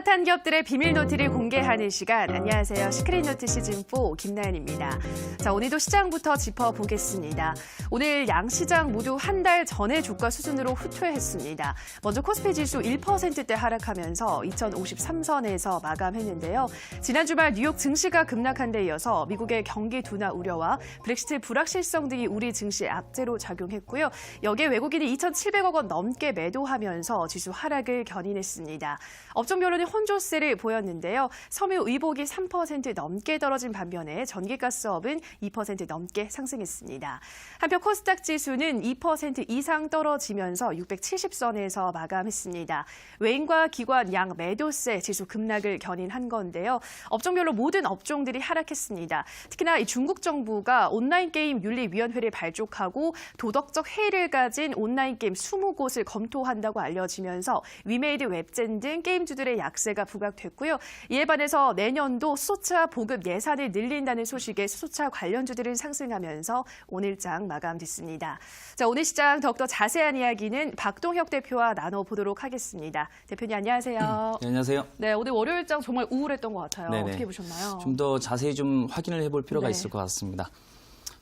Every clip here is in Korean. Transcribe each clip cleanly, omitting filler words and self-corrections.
핫한 기업들의 비밀 노트를 공개하는 시간. 안녕하세요. 시크릿 노트 시즌4 김나연입니다. 자, 오늘도 시장부터 짚어보겠습니다. 오늘 양시장 모두 한 달 전의 주가 수준으로 후퇴했습니다. 먼저 코스피 지수 1%대 하락하면서 2053선에서 마감했는데요. 지난 주말 뉴욕 증시가 급락한 데 이어서 미국의 경기 둔화 우려와 브렉시트 불확실성 등이 우리 증시에 악재로 작용했고요. 여기에 외국인이 2,700억 원 넘게 매도하면서 지수 하락을 견인했습니다. 업종별로는 혼조세를 보였는데요. 섬유 의복이 3% 넘게 떨어진 반면에 전기가스업은 2% 넘게 상승했습니다. 한편 코스닥 지수는 2% 이상 떨어지면서 670선에서 마감했습니다. 외인과 기관 양 매도세 지수 급락을 견인한 건데요. 업종별로 모든 업종들이 하락했습니다. 특히나 중국 정부가 온라인 게임 윤리위원회를 발족하고 도덕적 해이를 가진 온라인 게임 20곳을 검토한다고 알려지면서 위메이드 웹젠 등 게임주들의 약세가 부각됐고요. 이에 반해서 내년도 수소차 보급 예산을 늘린다는 소식에 수소차 관련주들은 상승하면서 오늘장 마감됐습니다. 자, 오늘 시장 더욱더 자세한 이야기는 박동혁 대표와 나눠보도록 하겠습니다. 대표님 안녕하세요. 네, 안녕하세요. 네, 오늘 월요일장 정말 우울했던 것 같아요. 네네. 어떻게 보셨나요? 좀 더 자세히 좀 확인을 해볼 필요가 네. 있을 것 같습니다.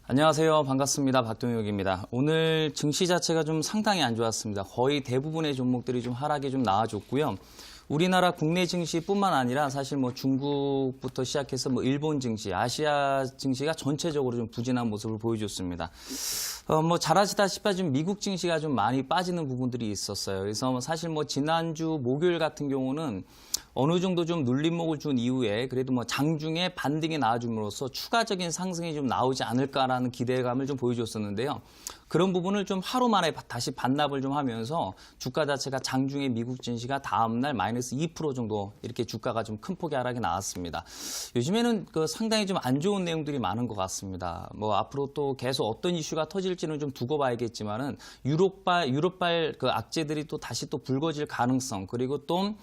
안녕하세요. 반갑습니다. 박동혁입니다. 오늘 증시 자체가 좀 상당히 안 좋았습니다. 거의 대부분의 종목들이 좀 하락이 좀 나와줬고요. 우리나라 국내 증시뿐만 아니라 사실 뭐 중국부터 시작해서 뭐 일본 증시, 아시아 증시가 전체적으로 좀 부진한 모습을 보여줬습니다. 뭐 잘 아시다시피 좀 미국 증시가 좀 많이 빠지는 부분들이 있었어요. 그래서 사실 뭐 지난주 목요일 같은 경우는 어느 정도 좀 눌림목을 준 이후에 그래도 뭐 장중에 반등이 나와줌으로써 추가적인 상승이 좀 나오지 않을까라는 기대감을 좀 보여줬었는데요. 그런 부분을 좀 하루 만에 다시 반납을 좀 하면서 주가 자체가 장중에 미국 증시가 다음날 마이너스 2% 정도 이렇게 주가가 좀 큰 폭의 하락이 나왔습니다. 요즘에는 상당히 좀 안 좋은 내용들이 많은 것 같습니다. 뭐 앞으로 또 계속 어떤 이슈가 터질지는 좀 두고 봐야겠지만은 유럽발 그 악재들이 또 다시 또 불거질 가능성 그리고 또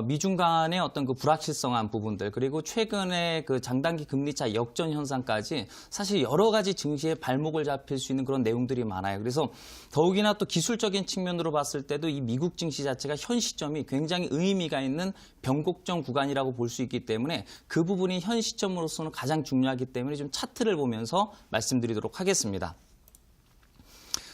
미중 간의 어떤 그 불확실성한 부분들 그리고 최근에 그 장단기 금리차 역전 현상까지 사실 여러 가지 증시에 발목을 잡힐 수 있는 그런 내용들이 많아요. 그래서 더욱이나 또 기술적인 측면으로 봤을 때도 이 미국 증시 자체가 현 시점이 굉장히 의미가 있는 변곡점 구간이라고 볼 수 있기 때문에 그 부분이 현 시점으로서는 가장 중요하기 때문에 좀 차트를 보면서 말씀드리도록 하겠습니다.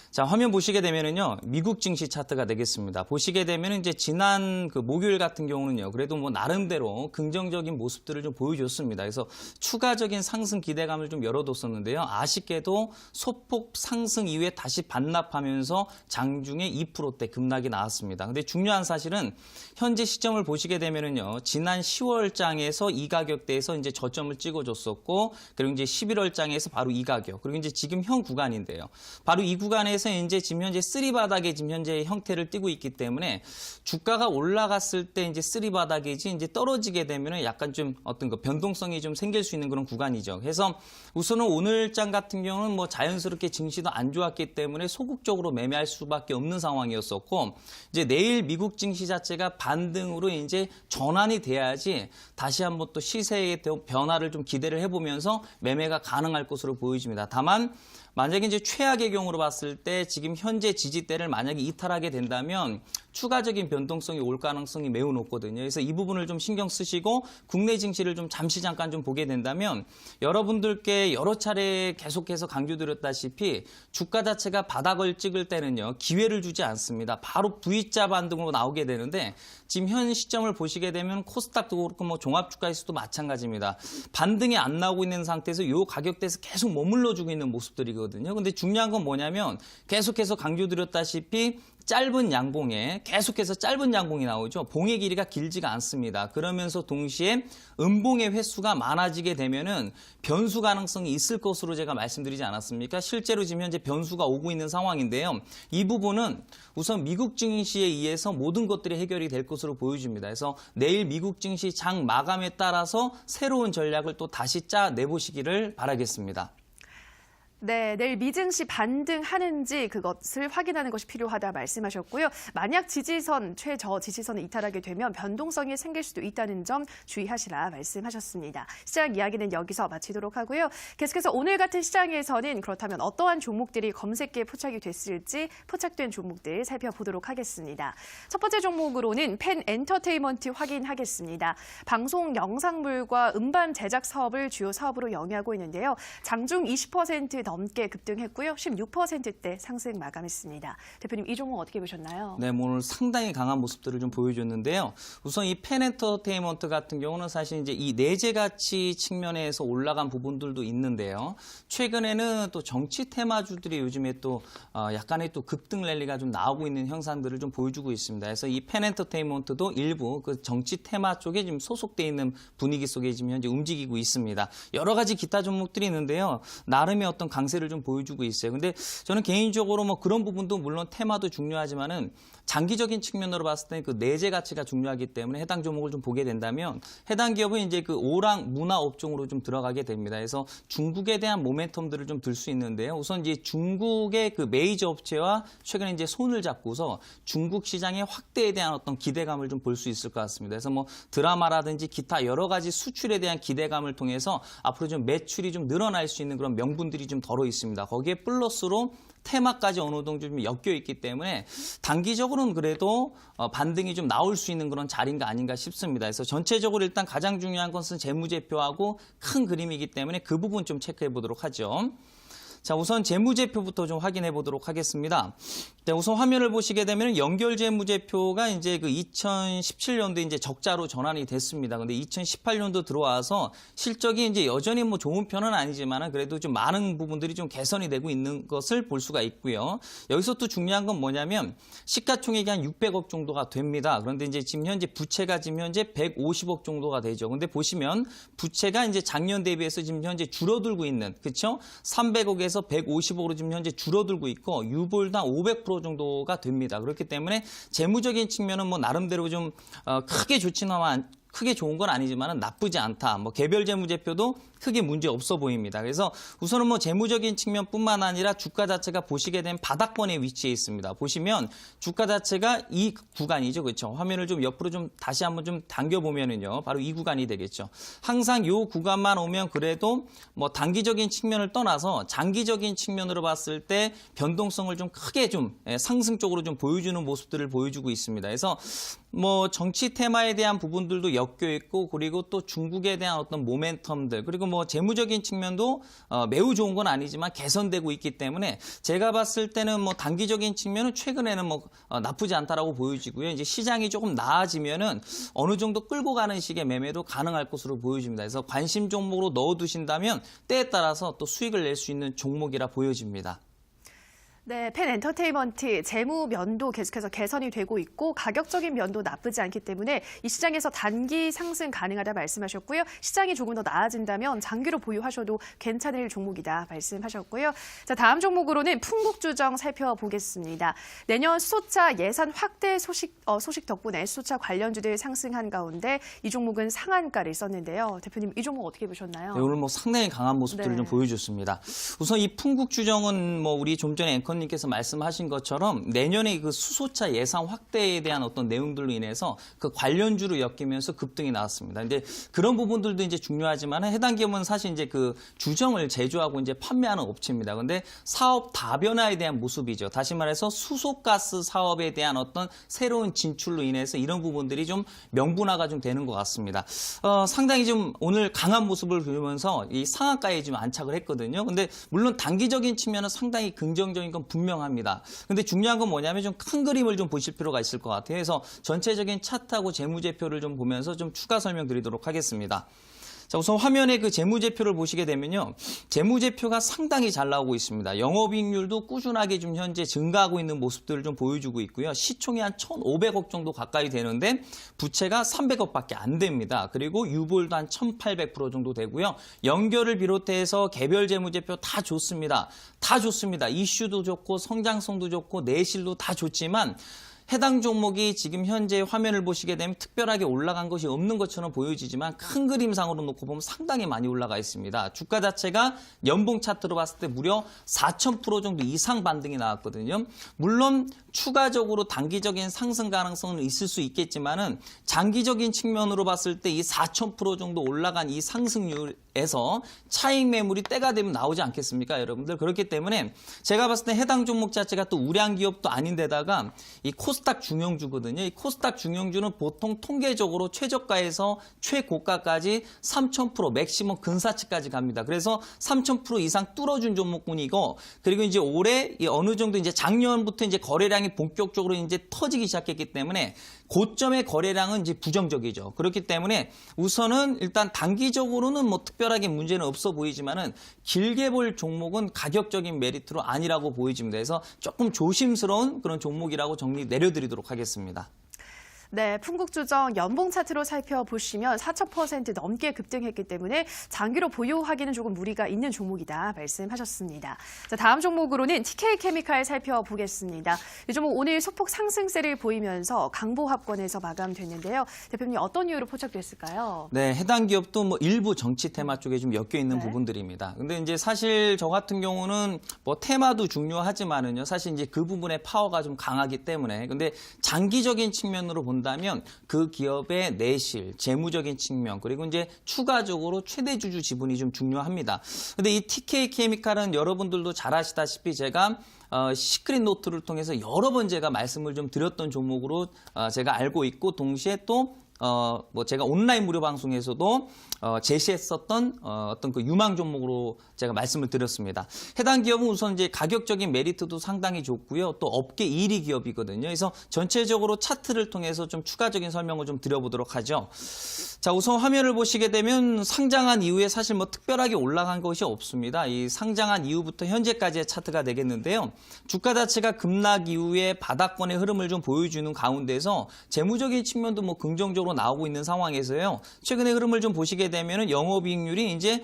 자, 화면 보시게 되면은요, 미국 증시 차트가 되겠습니다. 보시게 되면은 이제 지난 그 목요일 같은 경우는요, 그래도 뭐 나름대로 긍정적인 모습들을 좀 보여줬습니다. 그래서 추가적인 상승 기대감을 좀 열어뒀었는데요. 아쉽게도 소폭 상승 이후에 다시 반납하면서 장중에 2%대 급락이 나왔습니다. 근데 중요한 사실은 현재 시점을 보시게 되면은요, 지난 10월장에서 이 가격대에서 이제 저점을 찍어줬었고, 그리고 이제 11월장에서 바로 이 가격, 그리고 이제 지금 현 구간인데요. 바로 이 구간에서 이제 지금 현재 쓰리 바닥에 지금 현재 형태를 띠고 있기 때문에 주가가 올라갔을 때 이제 쓰리 바닥이지 이제 떨어지게 되면은 약간 좀 어떤 그 변동성이 좀 생길 수 있는 그런 구간이죠. 그래서 우선은 오늘장 같은 경우는 뭐 자연스럽게 증시도 안 좋았기 때문에 소극적으로 매매할 수밖에 없는 상황이었었고 이제 내일 미국 증시 자체가 반등으로 이제 전환이 돼야지 다시 한번 또 시세의 변화를 좀 기대를 해보면서 매매가 가능할 것으로 보여집니다. 다만 만약에 이제 최악의 경우로 봤을 때 지금 현재 지지대를 만약에 이탈하게 된다면 추가적인 변동성이 올 가능성이 매우 높거든요. 그래서 이 부분을 좀 신경 쓰시고 국내 증시를 좀 잠시 잠깐 좀 보게 된다면 여러분들께 여러 차례 계속해서 강조드렸다시피 주가 자체가 바닥을 찍을 때는요. 기회를 주지 않습니다. 바로 V자 반등으로 나오게 되는데 지금 현 시점을 보시게 되면 코스닥도 그렇고 뭐 종합주가에서도 마찬가지입니다. 반등이 안 나오고 있는 상태에서 이 가격대에서 계속 머물러주고 있는 모습들이거든요. 근데 중요한 건 뭐냐면 계속해서 강조드렸다시피 짧은 양봉에 계속해서 짧은 양봉이 나오죠. 봉의 길이가 길지가 않습니다. 그러면서 동시에 음봉의 횟수가 많아지게 되면은 변수 가능성이 있을 것으로 제가 말씀드리지 않았습니까? 실제로 지금 현재 변수가 오고 있는 상황인데요. 이 부분은 우선 미국 증시에 의해서 모든 것들이 해결이 될 것으로 보여집니다. 그래서 내일 미국 증시 장 마감에 따라서 새로운 전략을 또 다시 짜 내보시기를 바라겠습니다. 네, 내일 미증시 반등하는지 그것을 확인하는 것이 필요하다 말씀하셨고요. 만약 지지선, 최저 지지선을 이탈하게 되면 변동성이 생길 수도 있다는 점 주의하시라 말씀하셨습니다. 시장 이야기는 여기서 마치도록 하고요. 계속해서 오늘 같은 시장에서는 그렇다면 어떠한 종목들이 검색기에 포착이 됐을지 포착된 종목들 살펴보도록 하겠습니다. 첫 번째 종목으로는 펜 엔터테인먼트 확인하겠습니다. 방송 영상물과 음반 제작 사업을 주요 사업으로 영위하고 있는데요. 장중 20% 넘게 급등했고요. 16%대 상승 마감했습니다. 대표님, 이 종목 어떻게 보셨나요? 네, 오늘 상당히 강한 모습들을 좀 보여줬는데요. 우선 이 펜 엔터테인먼트 같은 경우는 사실 이제 이 내재 가치 측면에서 올라간 부분들도 있는데요. 최근에는 또 정치 테마주들이 요즘에 또 약간의 또 급등 랠리가 좀 나오고 있는 형상들을 좀 보여주고 있습니다. 그래서 이 펜 엔터테인먼트도 일부 그 정치 테마 쪽에 지금 소속돼 있는 분위기 속에 지금 현재 움직이고 있습니다. 여러 가지 기타 종목들이 있는데요. 나름의 어떤 강세를 좀 보여주고 있어요. 근데 저는 개인적으로 뭐 그런 부분도 물론 테마도 중요하지만은 장기적인 측면으로 봤을 때 그 내재 가치가 중요하기 때문에 해당 종목을 좀 보게 된다면 해당 기업은 이제 그 오락 문화 업종으로 좀 들어가게 됩니다. 그래서 중국에 대한 모멘텀들을 좀 들 수 있는데요. 우선 이제 중국의 그 메이저 업체와 최근에 이제 손을 잡고서 중국 시장의 확대에 대한 어떤 기대감을 좀 볼 수 있을 것 같습니다. 그래서 뭐 드라마라든지 기타 여러 가지 수출에 대한 기대감을 통해서 앞으로 좀 매출이 좀 늘어날 수 있는 그런 명분들이 좀 덜어 있습니다. 거기에 플러스로 테마까지 어느 정도 좀 엮여 있기 때문에 단기적으로는 그래도 반등이 좀 나올 수 있는 그런 자리인가 아닌가 싶습니다. 그래서 전체적으로 일단 가장 중요한 것은 재무제표하고 큰 그림이기 때문에 그 부분 좀 체크해 보도록 하죠. 자, 우선 재무제표부터 좀 확인해 보도록 하겠습니다. 자, 우선 화면을 보시게 되면 연결 재무제표가 이제 그 2017년도 이제 적자로 전환이 됐습니다. 근데 2018년도 들어와서 실적이 이제 여전히 뭐 좋은 편은 아니지만은 그래도 좀 많은 부분들이 좀 개선이 되고 있는 것을 볼 수가 있고요. 여기서 또 중요한 건 뭐냐면 시가총액이 한 600억 정도가 됩니다. 그런데 이제 지금 현재 부채가 지금 현재 150억 정도가 되죠. 근데 보시면 부채가 이제 작년 대비해서 지금 현재 줄어들고 있는, 그렇죠? 300억에서 150억으로 지금 현재 줄어들고 있고 유보율도 한 500% 정도가 됩니다. 그렇기 때문에 재무적인 측면은 뭐 나름대로 좀 크게 크게 좋은 건 아니지만 나쁘지 않다. 뭐 개별 재무제표도 크게 문제 없어 보입니다. 그래서 우선은 뭐 재무적인 측면뿐만 아니라 주가 자체가 보시게 되면 바닥권에 위치해 있습니다. 보시면 주가 자체가 이 구간이죠. 그렇죠? 화면을 좀 옆으로 좀 다시 한번 좀 당겨 보면은요. 바로 이 구간이 되겠죠. 항상 이 구간만 오면 그래도 뭐 단기적인 측면을 떠나서 장기적인 측면으로 봤을 때 변동성을 좀 크게 좀 상승적으로 좀 보여주는 모습들을 보여주고 있습니다. 그래서 뭐 정치 테마에 대한 부분들도 엮여 있고 그리고 또 중국에 대한 어떤 모멘텀들 그리고 뭐 재무적인 측면도 매우 좋은 건 아니지만 개선되고 있기 때문에 제가 봤을 때는 뭐 단기적인 측면은 최근에는 뭐 나쁘지 않다라고 보여지고요. 이제 시장이 조금 나아지면은 어느 정도 끌고 가는 식의 매매도 가능할 것으로 보여집니다. 그래서 관심 종목으로 넣어두신다면 때에 따라서 또 수익을 낼 수 있는 종목이라 보여집니다. 네, 펜 엔터테인먼트 재무 면도 계속해서 개선이 되고 있고 가격적인 면도 나쁘지 않기 때문에 이 시장에서 단기 상승 가능하다 말씀하셨고요. 시장이 조금 더 나아진다면 장기로 보유하셔도 괜찮을 종목이다 말씀하셨고요. 자, 다음 종목으로는 풍국주정 살펴보겠습니다. 내년 수소차 예산 확대 소식 덕분에 수소차 관련주들 상승한 가운데 이 종목은 상한가를 썼는데요. 대표님, 이 종목 어떻게 보셨나요? 네, 오늘 뭐 상당히 강한 모습들을 좀 보여줬습니다. 우선 이 풍국주정은 뭐 우리 좀 전에 앵커님께서 말씀하신 것처럼 내년에 그 수소차 예산 확대에 대한 어떤 내용들로 인해서 그 관련주로 엮이면서 급등이 나왔습니다. 근데 그런 부분들도 이제 중요하지만 해당 기업은 사실 이제 그 주정을 제조하고 이제 판매하는 업체입니다. 근데 사업 다변화에 대한 모습이죠. 다시 말해서 수소가스 사업에 대한 어떤 새로운 진출로 인해서 이런 부분들이 좀 명분화가 좀 되는 것 같습니다. 상당히 좀 오늘 강한 모습을 보이면서 이 상한가에 좀 안착을 했거든요. 근데 물론 단기적인 측면은 상당히 긍정적인 건 분명합니다. 근데 중요한 건 뭐냐면 좀 큰 그림을 좀 보실 필요가 있을 것 같아요. 그래서 전체적인 차트하고 재무제표를 좀 보면서 좀 추가 설명드리도록 하겠습니다. 자, 우선 화면에 그 재무제표를 보시게 되면요. 재무제표가 상당히 잘 나오고 있습니다. 영업이익률도 꾸준하게 좀 현재 증가하고 있는 모습들을 좀 보여주고 있고요. 시총이 한 1,500억 정도 가까이 되는데 부채가 300억밖에 안 됩니다. 그리고 유보율도 한 1,800% 정도 되고요. 연결을 비롯해서 개별 재무제표 다 좋습니다. 다 좋습니다. 이슈도 좋고 성장성도 좋고 내실도 다 좋지만 해당 종목이 지금 현재 화면을 보시게 되면 특별하게 올라간 것이 없는 것처럼 보여지지만 큰 그림상으로 놓고 보면 상당히 많이 올라가 있습니다. 주가 자체가 연봉 차트로 봤을 때 무려 4,000% 정도 이상 반등이 나왔거든요. 물론 추가적으로 단기적인 상승 가능성은 있을 수 있겠지만은 장기적인 측면으로 봤을 때 이 4,000% 정도 올라간 이 상승률에서 차익 매물이 때가 되면 나오지 않겠습니까, 여러분들? 그렇기 때문에 제가 봤을 때 해당 종목 자체가 또 우량 기업도 아닌데다가 이 코스닥 중형주거든요. 이 코스닥 중형주는 보통 통계적으로 최저가에서 최고가까지 3,000% 맥시멈 근사치까지 갑니다. 그래서 3,000% 이상 뚫어준 종목군이고, 그리고 이제 올해 어느 정도 이제 작년부터 이제 거래량이 본격적으로 이제 터지기 시작했기 때문에 고점의 거래량은 이제 부정적이죠. 그렇기 때문에 우선은 일단 단기적으로는 뭐 특별하게 문제는 없어 보이지만은 길게 볼 종목은 가격적인 메리트로 아니라고 보여집니다. 그래서 조금 조심스러운 그런 종목이라고 정리 내려드리도록 하겠습니다. 네, 풍국주정 연봉 차트로 살펴보시면 4,000% 넘게 급등했기 때문에 장기로 보유하기는 조금 무리가 있는 종목이다 말씀하셨습니다. 자, 다음 종목으로는 TK케미칼 살펴보겠습니다. 이 종목 오늘 소폭 상승세를 보이면서 강보합권에서 마감됐는데요. 대표님 어떤 이유로 포착됐을까요? 네, 해당 기업도 뭐 일부 정치 테마 쪽에 좀 엮여 있는 네. 부분들입니다. 근데 이제 사실 저 같은 경우는 뭐 테마도 중요하지만은요, 사실 이제 그 부분의 파워가 좀 강하기 때문에, 근데 장기적인 측면으로 본다면 그 기업의 내실, 재무적인 측면, 그리고 이제 추가적으로 최대 주주 지분이 좀 중요합니다. 근데 이 TK케미칼은 여러분들도 잘 아시다시피 제가 시크릿 노트를 통해서 여러 번 제가 말씀을 좀 드렸던 종목으로 제가 알고 있고, 동시에 또 뭐 제가 온라인 무료 방송에서도 제시했었던 어떤 그 유망 종목으로 제가 말씀을 드렸습니다. 해당 기업은 우선 이제 가격적인 메리트도 상당히 좋고요. 또 업계 1위 기업이거든요. 그래서 전체적으로 차트를 통해서 좀 추가적인 설명을 좀 드려보도록 하죠. 자, 우선 화면을 보시게 되면 상장한 이후에 사실 뭐 특별하게 올라간 것이 없습니다. 이 상장한 이후부터 현재까지의 차트가 되겠는데요. 주가 자체가 급락 이후에 바닥권의 흐름을 좀 보여주는 가운데서 재무적인 측면도 뭐 긍정적으로 나오고 있는 상황에서요. 최근의 흐름을 좀 보시게 되면은 영업이익률이 이제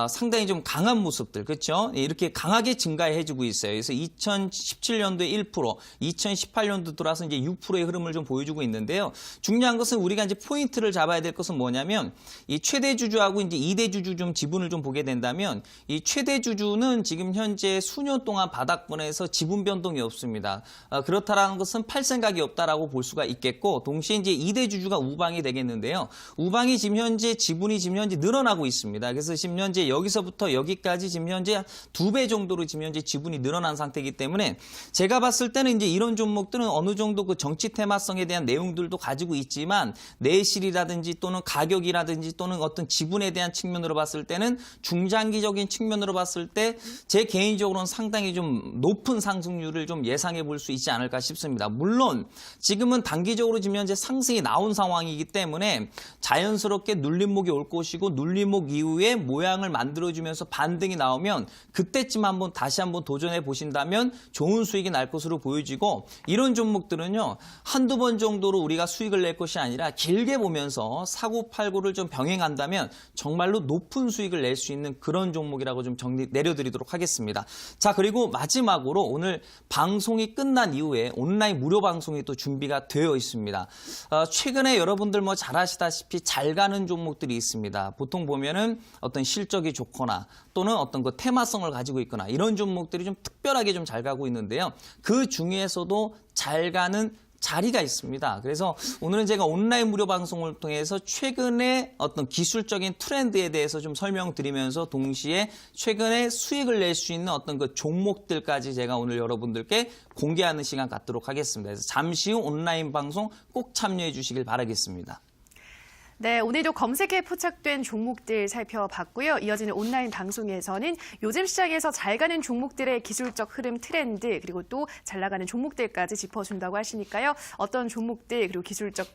상당히 좀 강한 모습들, 그렇죠? 이렇게 강하게 증가해주고 있어요. 그래서 2017년도에 1%, 2018년도 들어와서 이제 6%의 흐름을 좀 보여주고 있는데요. 중요한 것은 우리가 이제 포인트를 잡아야 될 것은 뭐냐면 이 최대 주주하고 이제 2대 주주 좀 지분을 좀 보게 된다면 이 최대 주주는 지금 현재 수년 동안 바닥권에서 지분 변동이 없습니다. 그렇다라는 것은 팔 생각이 없다라고 볼 수가 있겠고, 동시에 이제 2대 주주가 우방이 되겠는데요. 우방이 지금 현재 지분이 지금 현재 늘어나고 있습니다. 그래서 지금 현재 여기서부터 여기까지 지금 현재 2배 정도로 지금 현재 지분이 늘어난 상태이기 때문에 제가 봤을 때는 이제 이런 종목들은 어느 정도 그 정치 테마성에 대한 내용들도 가지고 있지만 내실이라든지 또는 가격이라든지 또는 어떤 지분에 대한 측면으로 봤을 때는 중장기적인 측면으로 봤을 때 제 개인적으로는 상당히 좀 높은 상승률을 좀 예상해 볼 수 있지 않을까 싶습니다. 물론 지금은 단기적으로 지금 현재 상승이 나온 상황이기 때문에 자연스럽게 눌림목이 올 것이고, 눌림목 이후에 모양을 만들어주면서 반등이 나오면 그때쯤 다시 한번 도전해 보신다면 좋은 수익이 날 것으로 보여지고, 이런 종목들은요 한두 번 정도로 우리가 수익을 낼 것이 아니라 길게 보면서 사고팔고를 좀 병행한다면 정말로 높은 수익을 낼 수 있는 그런 종목이라고 좀 내려드리도록 하겠습니다. 자, 그리고 마지막으로 오늘 방송이 끝난 이후에 온라인 무료 방송이 또 준비가 되어 있습니다. 최근에 여러분들 뭐 잘 아시다시피 잘 가는 종목들이 있습니다. 보통 보면은 어떤 실적이 좋거나 또는 어떤 그 테마성을 가지고 있거나 이런 종목들이 좀 특별하게 좀 잘 가고 있는데요. 그 중에서도 잘 가는 자리가 있습니다. 그래서 오늘은 제가 온라인 무료 방송을 통해서 최근에 어떤 기술적인 트렌드에 대해서 좀 설명드리면서 동시에 최근에 수익을 낼 수 있는 어떤 그 종목들까지 제가 오늘 여러분들께 공개하는 시간 갖도록 하겠습니다. 그래서 잠시 후 온라인 방송 꼭 참여해 주시길 바라겠습니다. 네, 오늘도 검색에 포착된 종목들 살펴봤고요. 이어지는 온라인 방송에서는 요즘 시장에서 잘 가는 종목들의 기술적 흐름 트렌드, 그리고 또 잘 나가는 종목들까지 짚어준다고 하시니까요. 어떤 종목들 그리고 기술적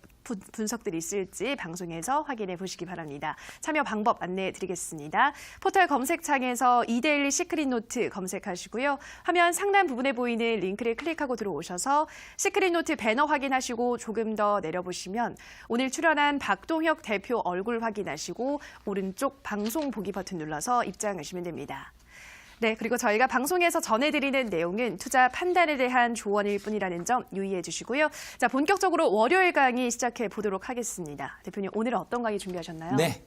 분석들이 있을지 방송에서 확인해 보시기 바랍니다. 참여 방법 안내해 드리겠습니다. 포털 검색창에서 이데일리 시크릿 노트 검색하시고요. 화면 상단 부분에 보이는 링크를 클릭하고 들어오셔서 시크릿 노트 배너 확인하시고 조금 더 내려보시면 오늘 출연한 박동혁 대표 얼굴 확인하시고 오른쪽 방송 보기 버튼 눌러서 입장하시면 됩니다. 네, 그리고 저희가 방송에서 전해드리는 내용은 투자 판단에 대한 조언일 뿐이라는 점 유의해 주시고요. 자, 본격적으로 월요일 강의 시작해 보도록 하겠습니다. 대표님, 오늘은 어떤 강의 준비하셨나요? 네.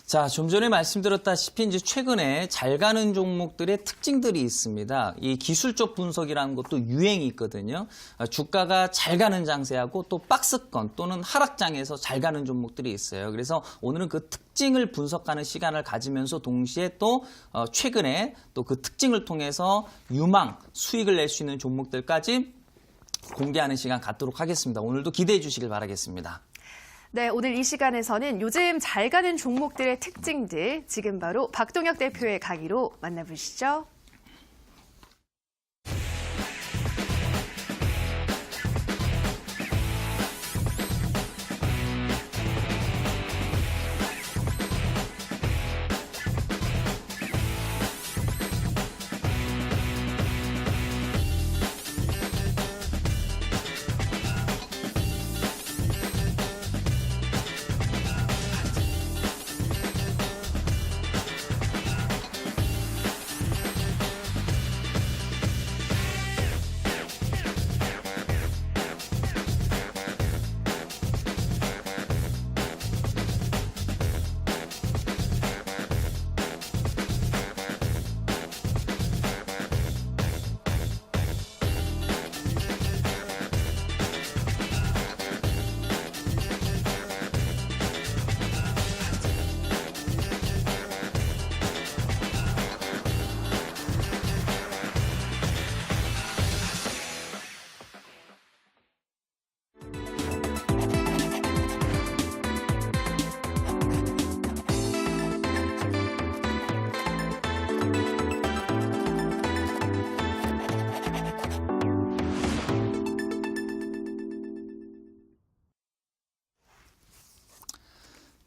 자, 좀 전에 말씀드렸다시피 이제 최근에 잘 가는 종목들의 특징들이 있습니다. 이 기술적 분석이라는 것도 유행이 있거든요. 주가가 잘 가는 장세하고 또 박스권 또는 하락장에서 잘 가는 종목들이 있어요. 그래서 오늘은 그 특징을 분석하는 시간을 가지면서 동시에 또 최근에 또 그 특징을 통해서 유망 수익을 낼 수 있는 종목들까지 공개하는 시간 갖도록 하겠습니다. 오늘도 기대해 주시길 바라겠습니다. 네, 오늘 이 시간에서는 요즘 잘 가는 종목들의 특징들 지금 바로 박동혁 대표의 강의로 만나보시죠.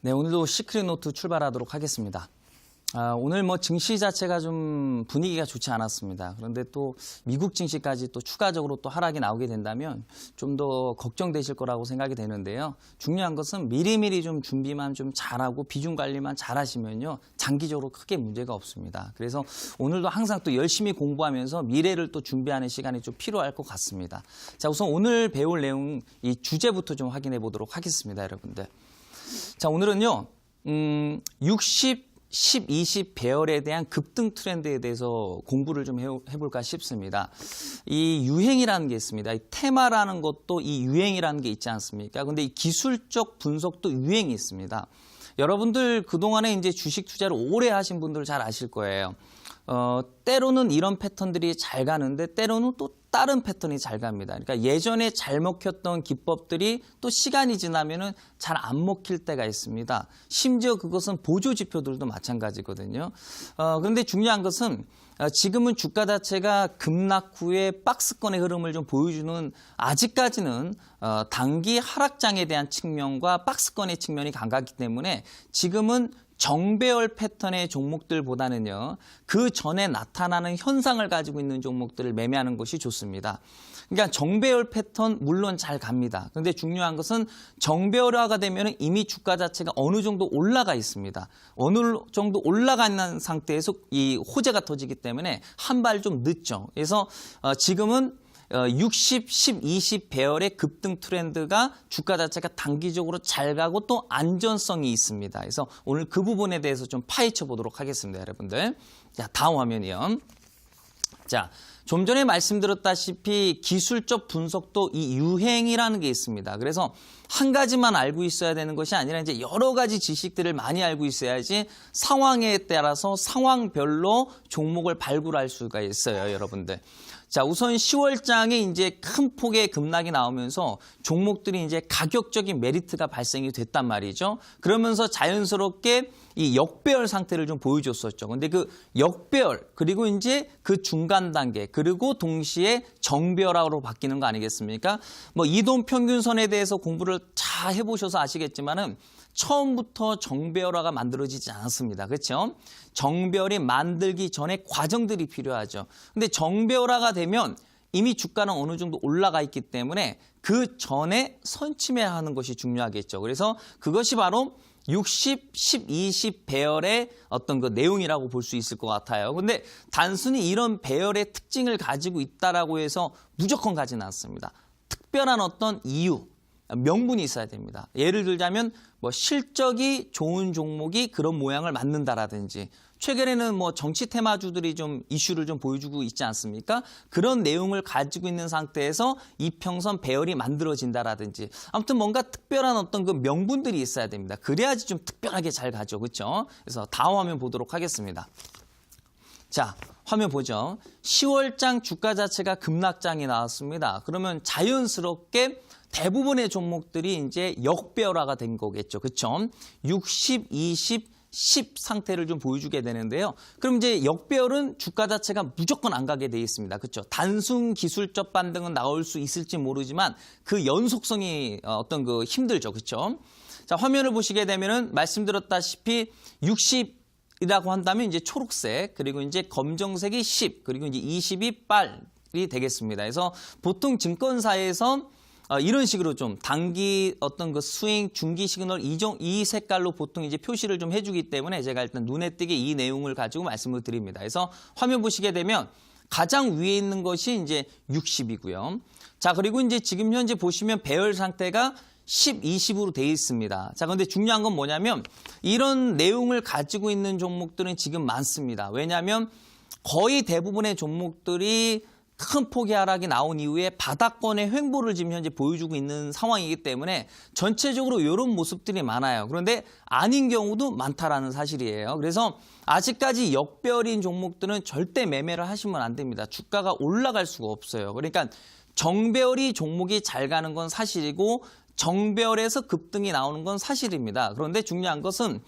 네, 오늘도 시크릿 노트 출발하도록 하겠습니다. 오늘 증시 자체가 좀 분위기가 좋지 않았습니다. 그런데 또 미국 증시까지 또 추가적으로 또 하락이 나오게 된다면 좀 더 걱정되실 거라고 생각이 되는데요. 중요한 것은 미리미리 좀 준비만 좀 잘하고 비중 관리만 잘하시면요. 장기적으로 크게 문제가 없습니다. 그래서 오늘도 항상 또 열심히 공부하면서 미래를 또 준비하는 시간이 좀 필요할 것 같습니다. 자, 우선 오늘 배울 내용 이 주제부터 좀 확인해 보도록 하겠습니다, 여러분들. 자, 오늘은요, 60, 10, 20 배열에 대한 급등 트렌드에 대해서 공부를 좀 해볼까 싶습니다. 이 유행이라는 게 있습니다. 이 테마라는 것도 이 유행이라는 게 있지 않습니까? 근데 이 기술적 분석도 유행이 있습니다. 여러분들 그동안에 이제 주식 투자를 오래 하신 분들 잘 아실 거예요. 때로는 이런 패턴들이 잘 가는데 때로는 또 다른 패턴이 잘 갑니다. 그러니까 예전에 잘 먹혔던 기법들이 또 시간이 지나면은 잘 안 먹힐 때가 있습니다. 심지어 그것은 보조 지표들도 마찬가지거든요. 그런데 중요한 것은 지금은 주가 자체가 급락 후에 박스권의 흐름을 좀 보여주는 아직까지는 단기 하락장에 대한 측면과 박스권의 측면이 강하기 때문에 지금은 정배열 패턴의 종목들보다는요, 그 전에 나타나는 현상을 가지고 있는 종목들을 매매하는 것이 좋습니다. 그러니까 정배열 패턴 물론 잘 갑니다. 그런데 중요한 것은 정배열화가 되면 이미 주가 자체가 어느 정도 올라가 있습니다. 어느 정도 올라가 있는 상태에서 이 호재가 터지기 때문에 한 발 좀 늦죠. 그래서 지금은 60, 10, 20 배열의 급등 트렌드가 주가 자체가 단기적으로 잘 가고 또 안전성이 있습니다. 그래서 오늘 그 부분에 대해서 좀 파헤쳐 보도록 하겠습니다, 여러분들. 자, 다음 화면이요. 자, 좀 전에 말씀드렸다시피 기술적 분석도 이 유행이라는 게 있습니다. 그래서 한 가지만 알고 있어야 되는 것이 아니라 이제 여러 가지 지식들을 많이 알고 있어야지 상황에 따라서 상황별로 종목을 발굴할 수가 있어요, 여러분들. 자, 우선 10월장에 이제 큰 폭의 급락이 나오면서 종목들이 이제 가격적인 메리트가 발생이 됐단 말이죠. 그러면서 자연스럽게 이 역배열 상태를 좀 보여줬었죠. 근데 그 역배열, 그리고 이제 그 중간 단계, 그리고 동시에 정배열화로 바뀌는 거 아니겠습니까? 이동 평균선에 대해서 공부를 잘 해보셔서 아시겠지만은 처음부터 정배열화가 만들어지지 않았습니다. 그렇죠? 정배열이 만들기 전에 과정들이 필요하죠. 근데 정배열화가 되면 이미 주가는 어느 정도 올라가 있기 때문에 그 전에 선침해하는 것이 중요하겠죠. 그래서 그것이 바로 60, 10, 20 배열의 어떤 그 내용이라고 볼 수 있을 것 같아요. 근데 단순히 이런 배열의 특징을 가지고 있다라고 해서 무조건 가지는 않습니다. 특별한 어떤 이유, 명분이 있어야 됩니다. 예를 들자면 뭐 실적이 좋은 종목이 그런 모양을 만든다라든지 최근에는 뭐 정치 테마주들이 좀 이슈를 좀 보여주고 있지 않습니까? 그런 내용을 가지고 있는 상태에서 이평선 배열이 만들어진다라든지 아무튼 뭔가 특별한 어떤 그 명분들이 있어야 됩니다. 그래야지 좀 특별하게 잘 가죠. 그렇죠? 그래서 다음 화면 보도록 하겠습니다. 자, 화면 보죠. 10월장 주가 자체가 급락장이 나왔습니다. 그러면 자연스럽게 대부분의 종목들이 이제 역배열화가 된 거겠죠. 그렇죠? 60, 20, 10 상태를 좀 보여주게 되는데요. 그럼 이제 역배열은 주가 자체가 무조건 안 가게 돼 있습니다. 그렇죠? 단순 기술적 반등은 나올 수 있을지 모르지만 그 연속성이 어떤 그 힘들죠. 그렇죠? 자, 화면을 보시게 되면은 말씀드렸다시피 60이라고 한다면 이제 초록색, 그리고 이제 검정색이 10, 그리고 이제 20이 빨이 되겠습니다. 그래서 보통 증권사에서 이런 식으로 좀 단기 어떤 그 스윙, 중기 시그널 이 색깔로 보통 이제 표시를 좀 해주기 때문에 제가 일단 눈에 띄게 이 내용을 가지고 말씀을 드립니다. 그래서 화면 보시게 되면 가장 위에 있는 것이 이제 60이고요. 자, 그리고 이제 지금 현재 보시면 배열 상태가 10, 20으로 되어 있습니다. 자, 그런데 중요한 건 뭐냐면 이런 내용을 가지고 있는 종목들은 지금 많습니다. 왜냐하면 거의 대부분의 종목들이 큰 폭의 하락이 나온 이후에 바닥권의 횡보를 지금 현재 보여주고 있는 상황이기 때문에 전체적으로 이런 모습들이 많아요. 그런데 아닌 경우도 많다라는 사실이에요. 그래서 아직까지 역배열인 종목들은 절대 매매를 하시면 안 됩니다. 주가가 올라갈 수가 없어요. 그러니까 정배열이 종목이 잘 가는 건 사실이고 정배열에서 급등이 나오는 건 사실입니다. 그런데 중요한 것은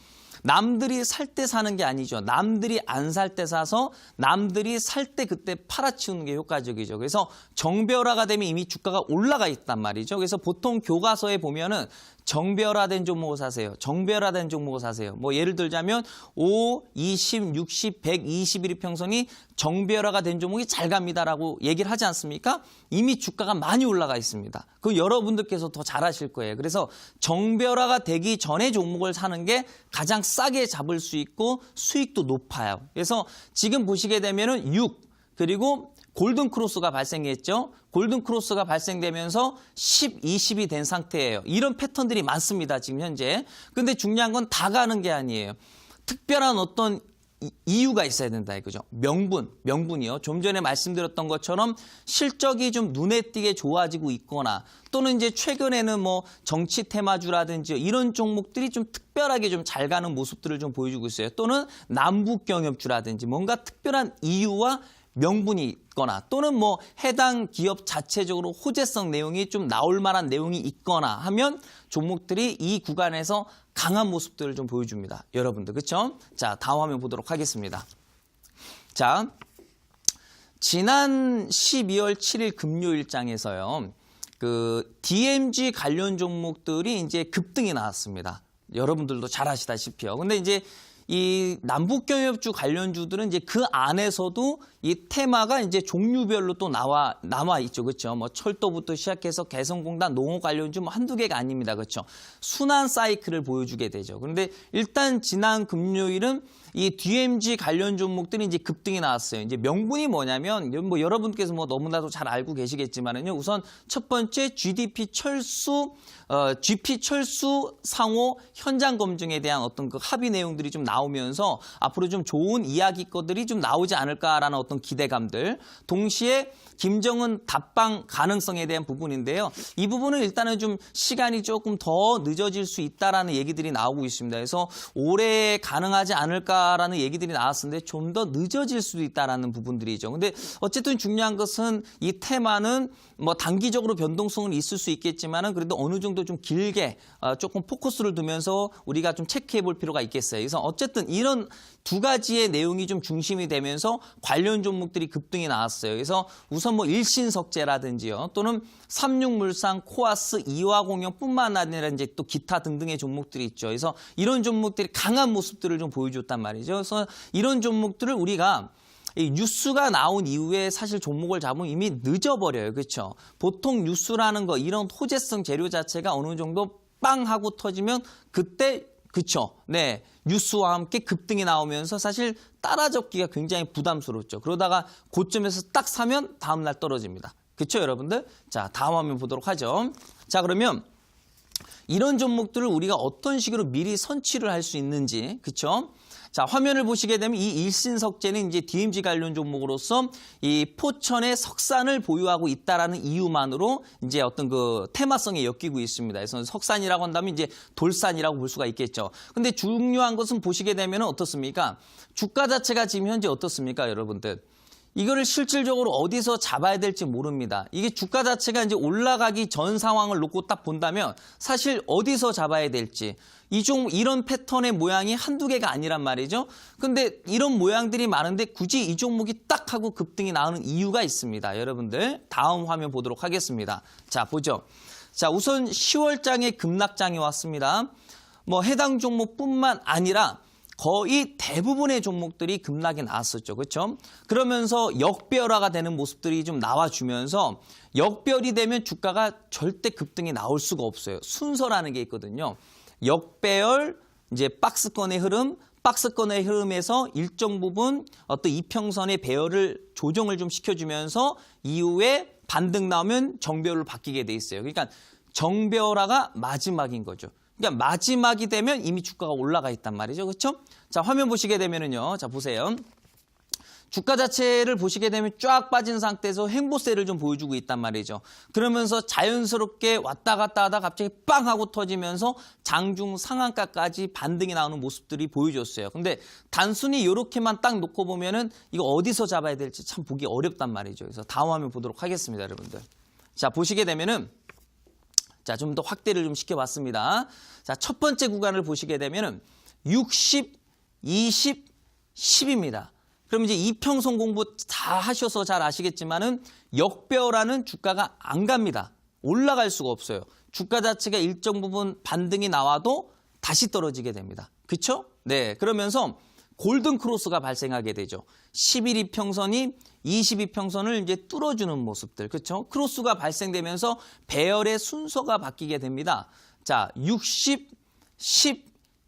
남들이 살 때 사는 게 아니죠. 남들이 안 살 때 사서 남들이 살 때 그때 팔아치우는 게 효과적이죠. 그래서 정배열화가 되면 이미 주가가 올라가 있단 말이죠. 그래서 보통 교과서에 보면은 정배열화된 종목을 사세요. 정배열화된 종목을 사세요. 뭐 예를 들자면 5, 20, 60, 121이 평선이 정배열화가 된 종목이 잘 갑니다라고 얘기를 하지 않습니까? 이미 주가가 많이 올라가 있습니다. 그 여러분들께서 더 잘 아실 거예요. 그래서 정배열화가 되기 전에 종목을 사는 게 가장 싸게 잡을 수 있고 수익도 높아요. 그래서 지금 보시게 되면은 6 그리고 골든 크로스가 발생했죠. 골든 크로스가 발생되면서 10, 20이 된 상태예요. 이런 패턴들이 많습니다. 지금 현재. 근데 중요한 건 다 가는 게 아니에요. 특별한 어떤 이유가 있어야 된다 이거죠. 명분이요. 좀 전에 말씀드렸던 것처럼 실적이 좀 눈에 띄게 좋아지고 있거나 또는 이제 최근에는 뭐 정치 테마주라든지 이런 종목들이 좀 특별하게 좀 잘 가는 모습들을 좀 보여주고 있어요. 또는 남북 경협주라든지 뭔가 특별한 이유와 명분이 있거나 또는 뭐 해당 기업 자체적으로 호재성 내용이 좀 나올 만한 내용이 있거나 하면 종목들이 이 구간에서 강한 모습들을 좀 보여줍니다. 여러분들, 그렇죠? 자, 다음 화면 보도록 하겠습니다. 자, 지난 12월 7일 금요일장에서요. 그 DMG 관련 종목들이 이제 급등이 나왔습니다. 여러분들도 잘 아시다시피요. 근데 이제 이 남북경협주 관련주들은 이제 그 안에서도 이 테마가 이제 종류별로 또 남아 있죠. 그렇죠? 뭐 철도부터 시작해서 개성공단, 농업 관련주 뭐 한두 개가 아닙니다. 그렇죠? 순환 사이클을 보여주게 되죠. 그런데 일단 지난 금요일은 이 DMG 관련 종목들이 이제 급등이 나왔어요. 이제 명분이 뭐냐면 뭐 여러분께서 뭐 너무나도 잘 알고 계시겠지만은요. 우선 첫 번째 GP 철수 상호 현장 검증에 대한 어떤 그 합의 내용들이 좀 나오면서 앞으로 좀 좋은 이야기거들이 좀 나오지 않을까라는 어떤 기대감들. 동시에 김정은 답방 가능성에 대한 부분인데요. 이 부분은 일단은 좀 시간이 조금 더 늦어질 수 있다라는 얘기들이 나오고 있습니다. 그래서 올해 가능하지 않을까라는 얘기들이 나왔었는데 좀 더 늦어질 수도 있다라는 부분들이죠. 근데 어쨌든 중요한 것은 이 테마는 뭐 단기적으로 변동성은 있을 수 있겠지만은 그래도 어느 정도 좀 길게 조금 포커스를 두면서 우리가 좀 체크해 볼 필요가 있겠어요. 그래서 어쨌든 이런 두 가지의 내용이 좀 중심이 되면서 관련 종목들이 급등이 나왔어요. 그래서 우선 뭐 일신석재라든지요, 또는 삼육물산, 코아스, 이화공영뿐만 아니라 이제 또 기타 등등의 종목들이 있죠. 그래서 이런 종목들이 강한 모습들을 좀 보여줬단 말이죠. 그래서 이런 종목들을 우리가 이 뉴스가 나온 이후에 사실 종목을 잡으면 이미 늦어버려요. 그렇죠? 보통 뉴스라는 거 이런 호재성 재료 자체가 어느 정도 빵 하고 터지면 그때 그렇죠. 네. 뉴스와 함께 급등이 나오면서 사실 따라잡기가 굉장히 부담스럽죠. 그러다가 고점에서 딱 사면 다음 날 떨어집니다. 그렇죠, 여러분들? 자, 다음 화면 보도록 하죠. 자, 그러면 이런 종목들을 우리가 어떤 식으로 미리 선취를 할 수 있는지, 그렇죠? 자, 화면을 보시게 되면 이 일신석재는 이제 DMZ 관련 종목으로서 이 포천의 석산을 보유하고 있다라는 이유만으로 이제 어떤 그 테마성에 엮이고 있습니다. 그래서 석산이라고 한다면 이제 돌산이라고 볼 수가 있겠죠. 근데 중요한 것은 보시게 되면 어떻습니까? 주가 자체가 지금 현재 어떻습니까, 여러분들? 이거를 실질적으로 어디서 잡아야 될지 모릅니다. 이게 주가 자체가 이제 올라가기 전 상황을 놓고 딱 본다면 사실 어디서 잡아야 될지 이런 패턴의 모양이 한두 개가 아니란 말이죠. 근데 이런 모양들이 많은데 굳이 이 종목이 딱 하고 급등이 나오는 이유가 있습니다. 여러분들 다음 화면 보도록 하겠습니다. 자, 보죠. 자, 우선 10월장에 급락장이 왔습니다. 뭐 해당 종목뿐만 아니라 거의 대부분의 종목들이 급락이 나왔었죠. 그렇죠? 그러면서 역배열화가 되는 모습들이 좀 나와주면서 역배열이 되면 주가가 절대 급등이 나올 수가 없어요. 순서라는 게 있거든요. 역배열, 이제 박스권의 흐름, 박스권의 흐름에서 일정 부분 어떤 이평선의 배열을 조정을 좀 시켜주면서 이후에 반등 나오면 정배열로 바뀌게 돼 있어요. 그러니까 정배열화가 마지막인 거죠. 그러니까 마지막이 되면 이미 주가가 올라가 있단 말이죠. 그렇죠? 자, 화면 보시게 되면은요. 자, 보세요. 주가 자체를 보시게 되면 쫙 빠진 상태에서 횡보세를 좀 보여주고 있단 말이죠. 그러면서 자연스럽게 왔다 갔다 하다 갑자기 빵 하고 터지면서 장중 상한가까지 반등이 나오는 모습들이 보여줬어요. 근데 단순히 이렇게만 딱 놓고 보면은 이거 어디서 잡아야 될지 참 보기 어렵단 말이죠. 그래서 다음 화면 보도록 하겠습니다, 여러분들. 자, 보시게 되면은 자, 좀 더 확대를 좀 시켜봤습니다. 자, 첫 번째 구간을 보시게 되면은 60, 20, 10입니다. 그럼 이제 이평선 공부 다 하셔서 잘 아시겠지만은 역배열화는 주가가 안 갑니다. 올라갈 수가 없어요. 주가 자체가 일정 부분 반등이 나와도 다시 떨어지게 됩니다. 그렇죠? 네, 그러면서 골든 크로스가 발생하게 되죠. 11이평선이 22평선을 이제 뚫어주는 모습들, 그렇죠? 크로스가 발생되면서 배열의 순서가 바뀌게 됩니다. 자, 60, 10,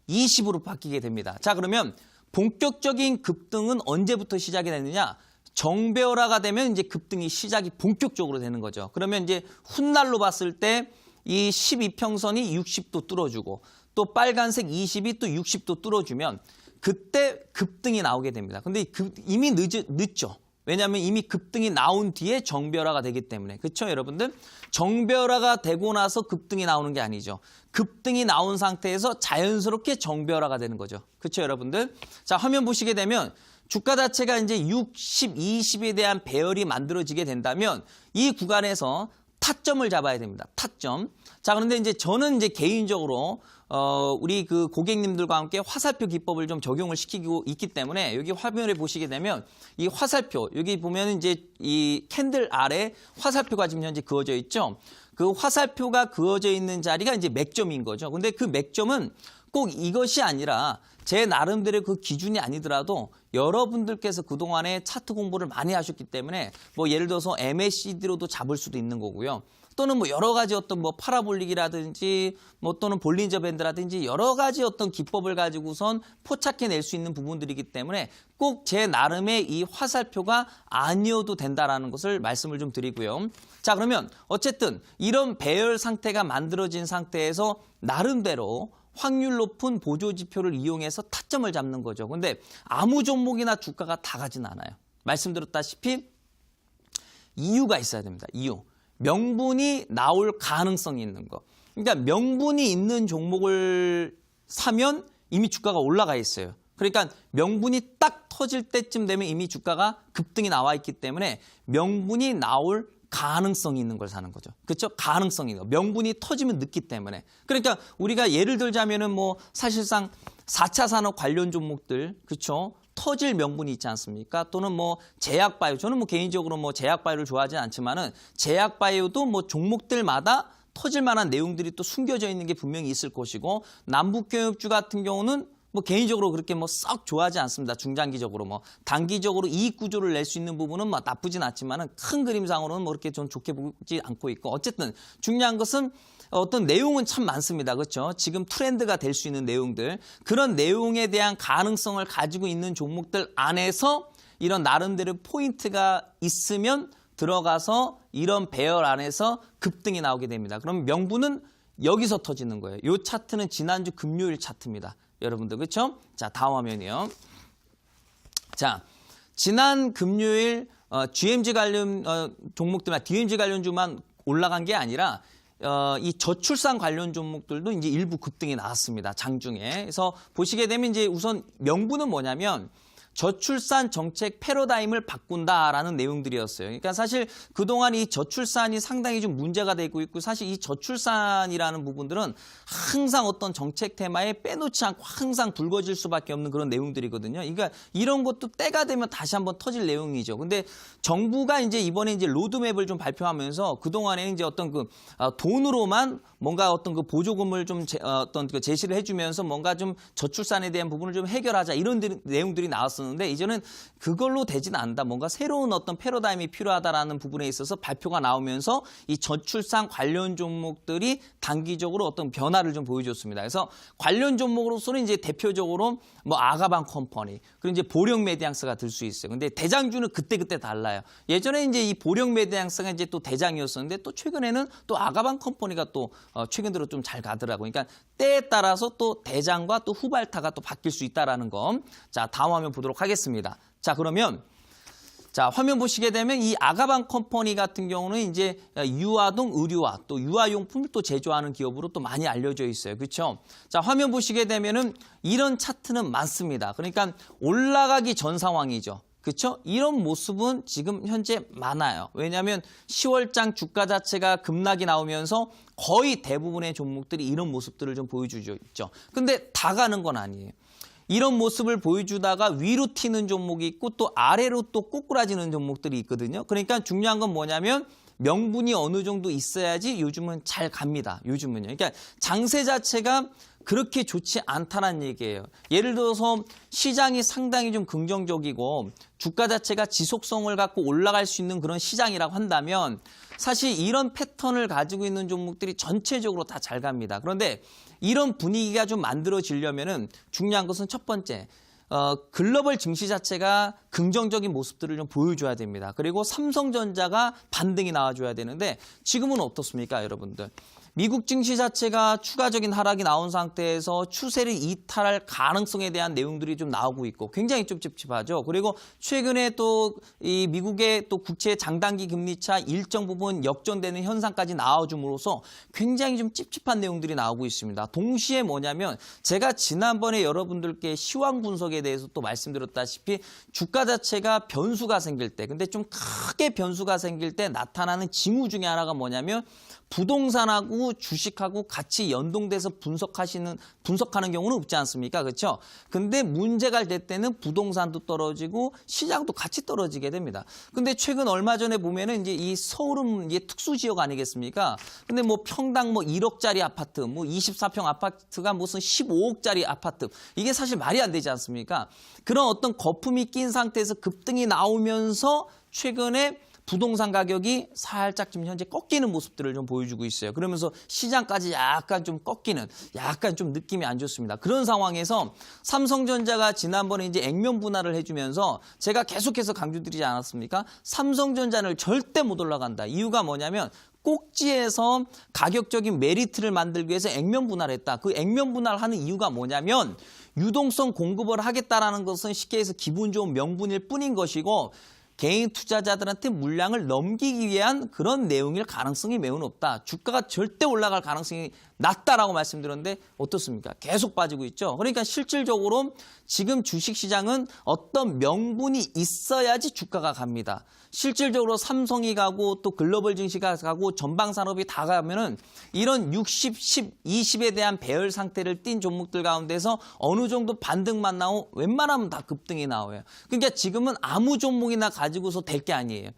20으로 바뀌게 됩니다. 자, 그러면 본격적인 급등은 언제부터 시작이 되느냐? 정배열화가 되면 이제 급등이 시작이 본격적으로 되는 거죠. 그러면 이제 훗날로 봤을 때 이 12평선이 60도 뚫어주고 또 빨간색 20이 또 60도 뚫어주면 그때 급등이 나오게 됩니다. 근데 이미 늦죠. 왜냐하면 이미 급등이 나온 뒤에 정배열화가 되기 때문에. 그렇죠, 여러분들? 정배열화가 되고 나서 급등이 나오는 게 아니죠. 급등이 나온 상태에서 자연스럽게 정배열화가 되는 거죠. 그렇죠, 여러분들? 자, 화면 보시게 되면 주가 자체가 이제 60, 20에 대한 배열이 만들어지게 된다면 이 구간에서 타점을 잡아야 됩니다. 타점. 자, 그런데 이제 저는 이제 개인적으로 우리 그 고객님들과 함께 화살표 기법을 좀 적용을 시키고 있기 때문에 여기 화면에 보시게 되면 이 화살표, 여기 보면 이제 이 캔들 아래 화살표가 지금 현재 그어져 있죠. 그 화살표가 그어져 있는 자리가 이제 맥점인 거죠. 근데 그 맥점은 꼭 이것이 아니라 제 나름대로 그 기준이 아니더라도 여러분들께서 그동안에 차트 공부를 많이 하셨기 때문에 뭐 예를 들어서 MACD로도 잡을 수도 있는 거고요. 또는 뭐 여러 가지 어떤 뭐 파라볼릭이라든지 뭐 또는 볼린저 밴드라든지 여러 가지 어떤 기법을 가지고선 포착해낼 수 있는 부분들이기 때문에 꼭 제 나름의 이 화살표가 아니어도 된다라는 것을 말씀을 좀 드리고요. 자, 그러면 어쨌든 이런 배열 상태가 만들어진 상태에서 나름대로 확률 높은 보조지표를 이용해서 타점을 잡는 거죠. 근데 아무 종목이나 주가가 다 가진 않아요. 말씀드렸다시피 이유가 있어야 됩니다. 이유. 명분이 나올 가능성이 있는 거. 그러니까 명분이 있는 종목을 사면 이미 주가가 올라가 있어요. 그러니까 명분이 딱 터질 때쯤 되면 이미 주가가 급등이 나와 있기 때문에 명분이 나올 가능성이 있는 걸 사는 거죠. 그렇죠? 가능성이 있는 거. 명분이 터지면 늦기 때문에. 그러니까 우리가 예를 들자면은 뭐 사실상 4차 산업 관련 종목들, 그렇죠? 터질 명분이 있지 않습니까? 또는 뭐 제약바이오, 저는 뭐 개인적으로 뭐 제약바이오를 좋아하지 않지만은 제약바이오도 뭐 종목들마다 터질 만한 내용들이 또 숨겨져 있는 게 분명히 있을 것이고 남북교역주 같은 경우는 뭐 개인적으로 그렇게 뭐 썩 좋아하지 않습니다. 중장기적으로 뭐 단기적으로 이익 구조를 낼 수 있는 부분은 뭐 나쁘진 않지만은 큰 그림상으로는 뭐 그렇게 좀 좋게 보지 않고 있고 어쨌든 중요한 것은 어떤 내용은 참 많습니다. 그렇죠? 지금 트렌드가 될 수 있는 내용들 그런 내용에 대한 가능성을 가지고 있는 종목들 안에서 이런 나름대로 포인트가 있으면 들어가서 이런 배열 안에서 급등이 나오게 됩니다. 그럼 명분은 여기서 터지는 거예요. 이 차트는 지난주 금요일 차트입니다. 여러분들 그렇죠? 자, 다음 화면이요. 자, 지난 금요일 GMG 관련 종목들만 DMG 관련주만 올라간 게 아니라 이 저출산 관련 종목들도 이제 일부 급등이 나왔습니다. 장중에. 그래서 보시게 되면 이제 우선 명분은 뭐냐면 저출산 정책 패러다임을 바꾼다라는 내용들이었어요. 그러니까 사실 그동안 이 저출산이 상당히 좀 문제가 되고 있고 사실 이 저출산이라는 부분들은 항상 어떤 정책 테마에 빼놓지 않고 항상 불거질 수밖에 없는 그런 내용들이거든요. 그러니까 이런 것도 때가 되면 다시 한번 터질 내용이죠. 근데 정부가 이제 이번에 이제 로드맵을 좀 발표하면서 그동안에는 이제 어떤 그 돈으로만 뭔가 어떤 그 보조금을 좀 어떤 그 제시를 해주면서 뭔가 좀 저출산에 대한 부분을 좀 해결하자 이런 내용들이 나왔었는데 이제는 그걸로 되지는 않는다. 뭔가 새로운 어떤 패러다임이 필요하다라는 부분에 있어서 발표가 나오면서 이 저출산 관련 종목들이 단기적으로 어떤 변화를 좀 보여줬습니다. 그래서 관련 종목으로서는 이제 대표적으로 뭐 아가방 컴퍼니 그리고 이제 보령 메디앙스가 들 수 있어요. 근데 대장주는 그때 달라요. 예전에 이제 이 보령 메디앙스가 이제 또 대장이었었는데 또 최근에는 또 아가방 컴퍼니가 또 최근 들어 좀 잘 가더라고요. 그러니까 때에 따라서 또 대장과 또 후발타가 또 바뀔 수 있다라는 거. 자, 다음 화면 보도록 하겠습니다. 자, 그러면 자, 화면 보시게 되면 이 아가방 컴퍼니 같은 경우는 이제 유아동 의류와 또 유아용품을 또 제조하는 기업으로 또 많이 알려져 있어요. 그렇죠? 자, 화면 보시게 되면은 이런 차트는 많습니다. 그러니까 올라가기 전 상황이죠. 그렇죠? 이런 모습은 지금 현재 많아요. 왜냐하면 10월장 주가 자체가 급락이 나오면서 거의 대부분의 종목들이 이런 모습들을 좀 보여주죠. 있죠. 근데 다 가는 건 아니에요. 이런 모습을 보여주다가 위로 튀는 종목이 있고 또 아래로 또 꼬꾸라지는 종목들이 있거든요. 그러니까 중요한 건 뭐냐면 명분이 어느 정도 있어야지 요즘은 잘 갑니다. 요즘은요. 그러니까 장세 자체가 그렇게 좋지 않다는 얘기예요. 예를 들어서 시장이 상당히 좀 긍정적이고 주가 자체가 지속성을 갖고 올라갈 수 있는 그런 시장이라고 한다면 사실 이런 패턴을 가지고 있는 종목들이 전체적으로 다 잘 갑니다. 그런데 이런 분위기가 좀 만들어지려면은 중요한 것은 첫 번째, 글로벌 증시 자체가 긍정적인 모습들을 좀 보여줘야 됩니다. 그리고 삼성전자가 반등이 나와줘야 되는데 지금은 어떻습니까, 여러분들? 미국 증시 자체가 추가적인 하락이 나온 상태에서 추세를 이탈할 가능성에 대한 내용들이 좀 나오고 있고 굉장히 좀 찝찝하죠. 그리고 최근에 또 이 미국의 또 국채 장단기 금리차 일정 부분 역전되는 현상까지 나와줌으로써 굉장히 좀 찝찝한 내용들이 나오고 있습니다. 동시에 뭐냐면 제가 지난번에 여러분들께 시황 분석에 대해서 또 말씀드렸다시피 주가 자체가 변수가 생길 때 근데 좀 크게 변수가 생길 때 나타나는 징후 중에 하나가 뭐냐면 부동산하고 주식하고 같이 연동돼서 분석하는 경우는 없지 않습니까? 그렇죠? 근데 문제가 될 때는 부동산도 떨어지고 시장도 같이 떨어지게 됩니다. 근데 최근 얼마 전에 보면은 이제 이 서울은 이제 특수 지역 아니겠습니까? 근데 뭐 평당 뭐 1억짜리 아파트, 뭐 24평 아파트가 무슨 15억짜리 아파트. 이게 사실 말이 안 되지 않습니까? 그런 어떤 거품이 낀 상태에서 급등이 나오면서 최근에 부동산 가격이 살짝 좀 현재 꺾이는 모습들을 좀 보여주고 있어요. 그러면서 시장까지 약간 좀 꺾이는, 약간 좀 느낌이 안 좋습니다. 그런 상황에서 삼성전자가 지난번에 이제 액면 분할을 해주면서 제가 계속해서 강조드리지 않았습니까? 삼성전자는 절대 못 올라간다. 이유가 뭐냐면 꼭지에서 가격적인 메리트를 만들기 위해서 액면 분할했다. 그 액면 분할하는 이유가 뭐냐면 유동성 공급을 하겠다라는 것은 쉽게 해서 기분 좋은 명분일 뿐인 것이고 개인 투자자들한테 물량을 넘기기 위한 그런 내용일 가능성이 매우 높다. 주가가 절대 올라갈 가능성이 낮다라고 말씀드렸는데 어떻습니까? 계속 빠지고 있죠. 그러니까 실질적으로 지금 주식시장은 어떤 명분이 있어야지 주가가 갑니다. 실질적으로 삼성이 가고 또 글로벌 증시가 가고 전방산업이 다 가면은 이런 60, 10, 20에 대한 배열 상태를 띈 종목들 가운데서 어느 정도 반등만 나오고 웬만하면 다 급등이 나와요. 그러니까 지금은 아무 종목이나 가지고서 될 게 아니에요.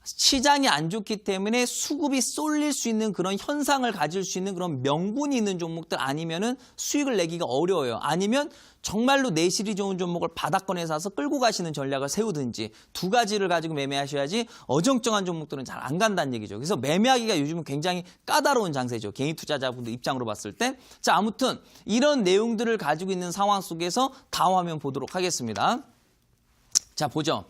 시장이 안 좋기 때문에 수급이 쏠릴 수 있는 그런 현상을 가질 수 있는 그런 명분이 있는 종목들 아니면은 수익을 내기가 어려워요. 아니면 정말로 내실이 좋은 종목을 바닥권에 사서 끌고 가시는 전략을 세우든지 두 가지를 가지고 매매하셔야지 어정쩡한 종목들은 잘 안 간다는 얘기죠. 그래서 매매하기가 요즘은 굉장히 까다로운 장세죠. 개인 투자자분들 입장으로 봤을 때. 자, 아무튼 이런 내용들을 가지고 있는 상황 속에서 다음 화면 보도록 하겠습니다. 자, 보죠.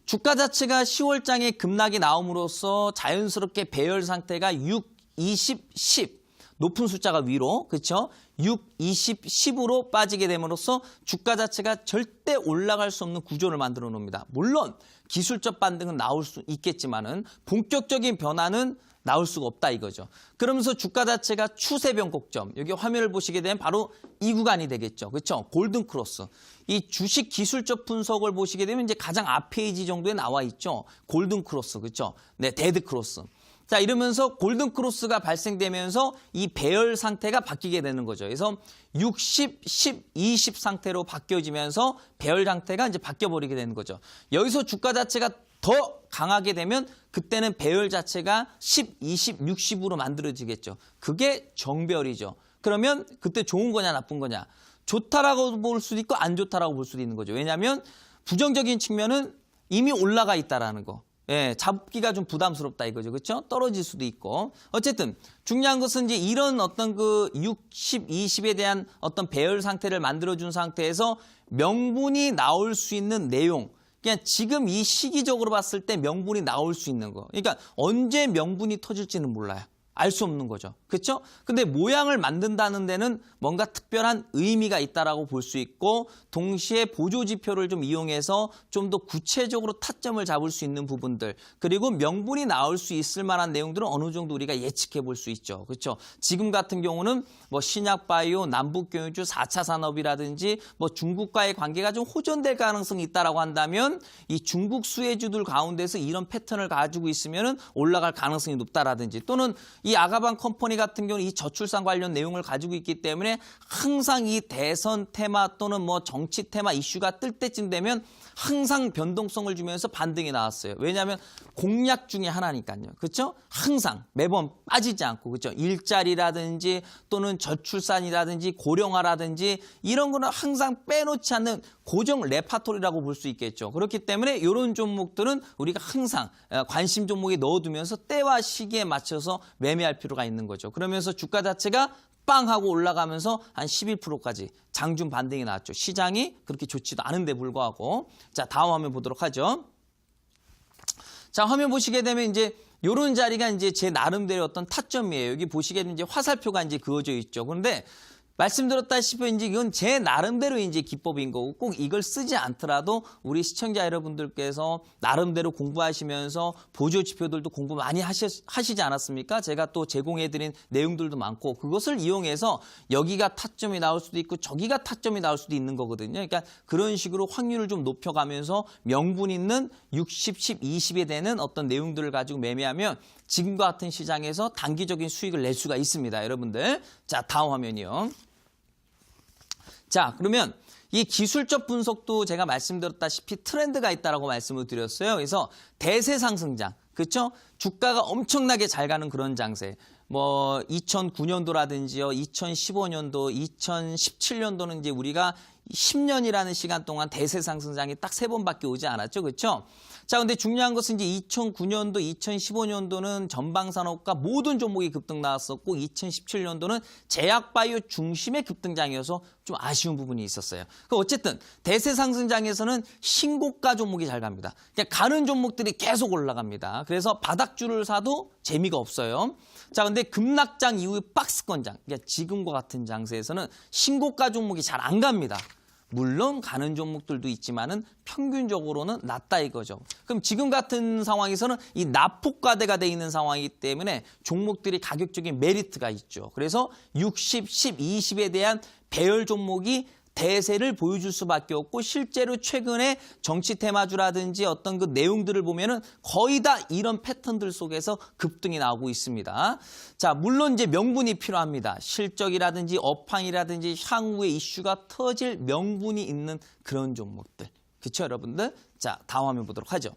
주가 자체가 10월장에 급락이 나옴으로써 자연스럽게 배열 상태가 6, 20, 10 높은 숫자가 위로 그렇죠? 6, 20, 10으로 빠지게 됨으로써 주가 자체가 절대 올라갈 수 없는 구조를 만들어 놓습니다. 물론 기술적 반등은 나올 수 있겠지만은 본격적인 변화는 나올 수가 없다 이거죠. 그러면서 주가 자체가 추세 변곡점, 여기 화면을 보시게 되면 바로 이 구간이 되겠죠. 그렇죠? 골든 크로스. 이 주식 기술적 분석을 보시게 되면 이제 가장 앞 페이지 정도에 나와 있죠. 골든 크로스. 그렇죠? 네, 데드 크로스. 자, 이러면서 골든 크로스가 발생되면서 이 배열 상태가 바뀌게 되는 거죠. 그래서 60, 10, 20 상태로 바뀌어지면서 배열 상태가 이제 바뀌어 버리게 되는 거죠. 여기서 주가 자체가 더 강하게 되면 그때는 배열 자체가 10, 20, 60으로 만들어지겠죠. 그게 정배열이죠. 그러면 그때 좋은 거냐 나쁜 거냐. 좋다라고 볼 수도 있고 안 좋다라고 볼 수도 있는 거죠. 왜냐하면 부정적인 측면은 이미 올라가 있다라는 거. 예, 잡기가 좀 부담스럽다 이거죠. 그렇죠? 떨어질 수도 있고. 어쨌든 중요한 것은 이제 이런 어떤 그 60, 20에 대한 어떤 배열 상태를 만들어준 상태에서 명분이 나올 수 있는 내용. 그냥 지금 이 시기적으로 봤을 때 명분이 나올 수 있는 거. 그러니까 언제 명분이 터질지는 몰라요. 알 수 없는 거죠. 그렇죠? 근데 모양을 만든다는 데는 뭔가 특별한 의미가 있다라고 볼 수 있고 동시에 보조 지표를 좀 이용해서 좀 더 구체적으로 타점을 잡을 수 있는 부분들 그리고 명분이 나올 수 있을 만한 내용들은 어느 정도 우리가 예측해 볼 수 있죠. 그렇죠? 지금 같은 경우는 뭐 신약바이오, 남북경유주, 4차 산업이라든지 뭐 중국과의 관계가 좀 호전될 가능성이 있다라고 한다면 이 중국 수혜주들 가운데서 이런 패턴을 가지고 있으면은 올라갈 가능성이 높다라든지 또는 이 아가방 컴퍼니 같은 경우는 이 저출산 관련 내용을 가지고 있기 때문에 항상 이 대선 테마 또는 뭐 정치 테마 이슈가 뜰 때쯤 되면 항상 변동성을 주면서 반등이 나왔어요. 왜냐하면 공약 중에 하나니까요. 그렇죠? 항상 매번 빠지지 않고 그렇죠? 일자리라든지 또는 저출산이라든지 고령화라든지 이런 거는 항상 빼놓지 않는 고정 레파토리라고 볼 수 있겠죠. 그렇기 때문에 이런 종목들은 우리가 항상 관심 종목에 넣어두면서 때와 시기에 맞춰서 매매할 필요가 있는 거죠. 그러면서 주가 자체가 빵 하고 올라가면서 한 11%까지 장중 반등이 나왔죠. 시장이 그렇게 좋지도 않은데 불구하고. 자, 다음 화면 보도록 하죠. 자, 화면 보시게 되면 이제 요런 자리가 이제 제 나름대로 어떤 타점이에요. 여기 보시게 되면 이제 화살표가 이제 그어져 있죠. 그런데 말씀드렸다시피 이제 이건 제 나름대로 이제 기법인 거고 꼭 이걸 쓰지 않더라도 우리 시청자 여러분들께서 나름대로 공부하시면서 보조 지표들도 공부 많이 하시지 않았습니까? 제가 또 제공해드린 내용들도 많고 그것을 이용해서 여기가 타점이 나올 수도 있고 저기가 타점이 나올 수도 있는 거거든요. 그러니까 그런 식으로 확률을 좀 높여가면서 명분 있는 60, 10, 20에 되는 어떤 내용들을 가지고 매매하면 지금과 같은 시장에서 단기적인 수익을 낼 수가 있습니다. 여러분들. 자, 다음 화면이요. 자, 그러면 이 기술적 분석도 제가 말씀드렸다시피 트렌드가 있다라고 말씀을 드렸어요. 그래서 대세 상승장, 그렇죠? 주가가 엄청나게 잘 가는 그런 장세. 뭐 2009년도라든지요, 2015년도, 2017년도는 이제 우리가 10년이라는 시간 동안 대세 상승장이 딱 3번밖에 오지 않았죠. 그렇죠? 자, 근데 중요한 것은 이제 2009년도, 2015년도는 전방산업과 모든 종목이 급등 나왔었고 2017년도는 제약바이오 중심의 급등장이어서 좀 아쉬운 부분이 있었어요. 어쨌든 대세 상승장에서는 신고가 종목이 잘 갑니다. 그냥 가는 종목들이 계속 올라갑니다. 그래서 바닥줄을 사도 재미가 없어요. 자, 근데 급락장 이후에 박스권장, 그러니까 지금과 같은 장세에서는 신고가 종목이 잘 안 갑니다. 물론 가는 종목들도 있지만은 평균적으로는 낮다 이거죠. 그럼 지금 같은 상황에서는 이 낙폭과대가 돼 있는 상황이기 때문에 종목들이 가격적인 메리트가 있죠. 그래서 60, 10, 20에 대한 배열 종목이 대세를 보여줄 수밖에 없고 실제로 최근에 정치 테마주라든지 어떤 그 내용들을 보면은 거의 다 이런 패턴들 속에서 급등이 나오고 있습니다. 자, 물론 이제 명분이 필요합니다. 실적이라든지 업황이라든지 향후에 이슈가 터질 명분이 있는 그런 종목들. 그렇죠, 여러분들? 자, 다음 화면 보도록 하죠.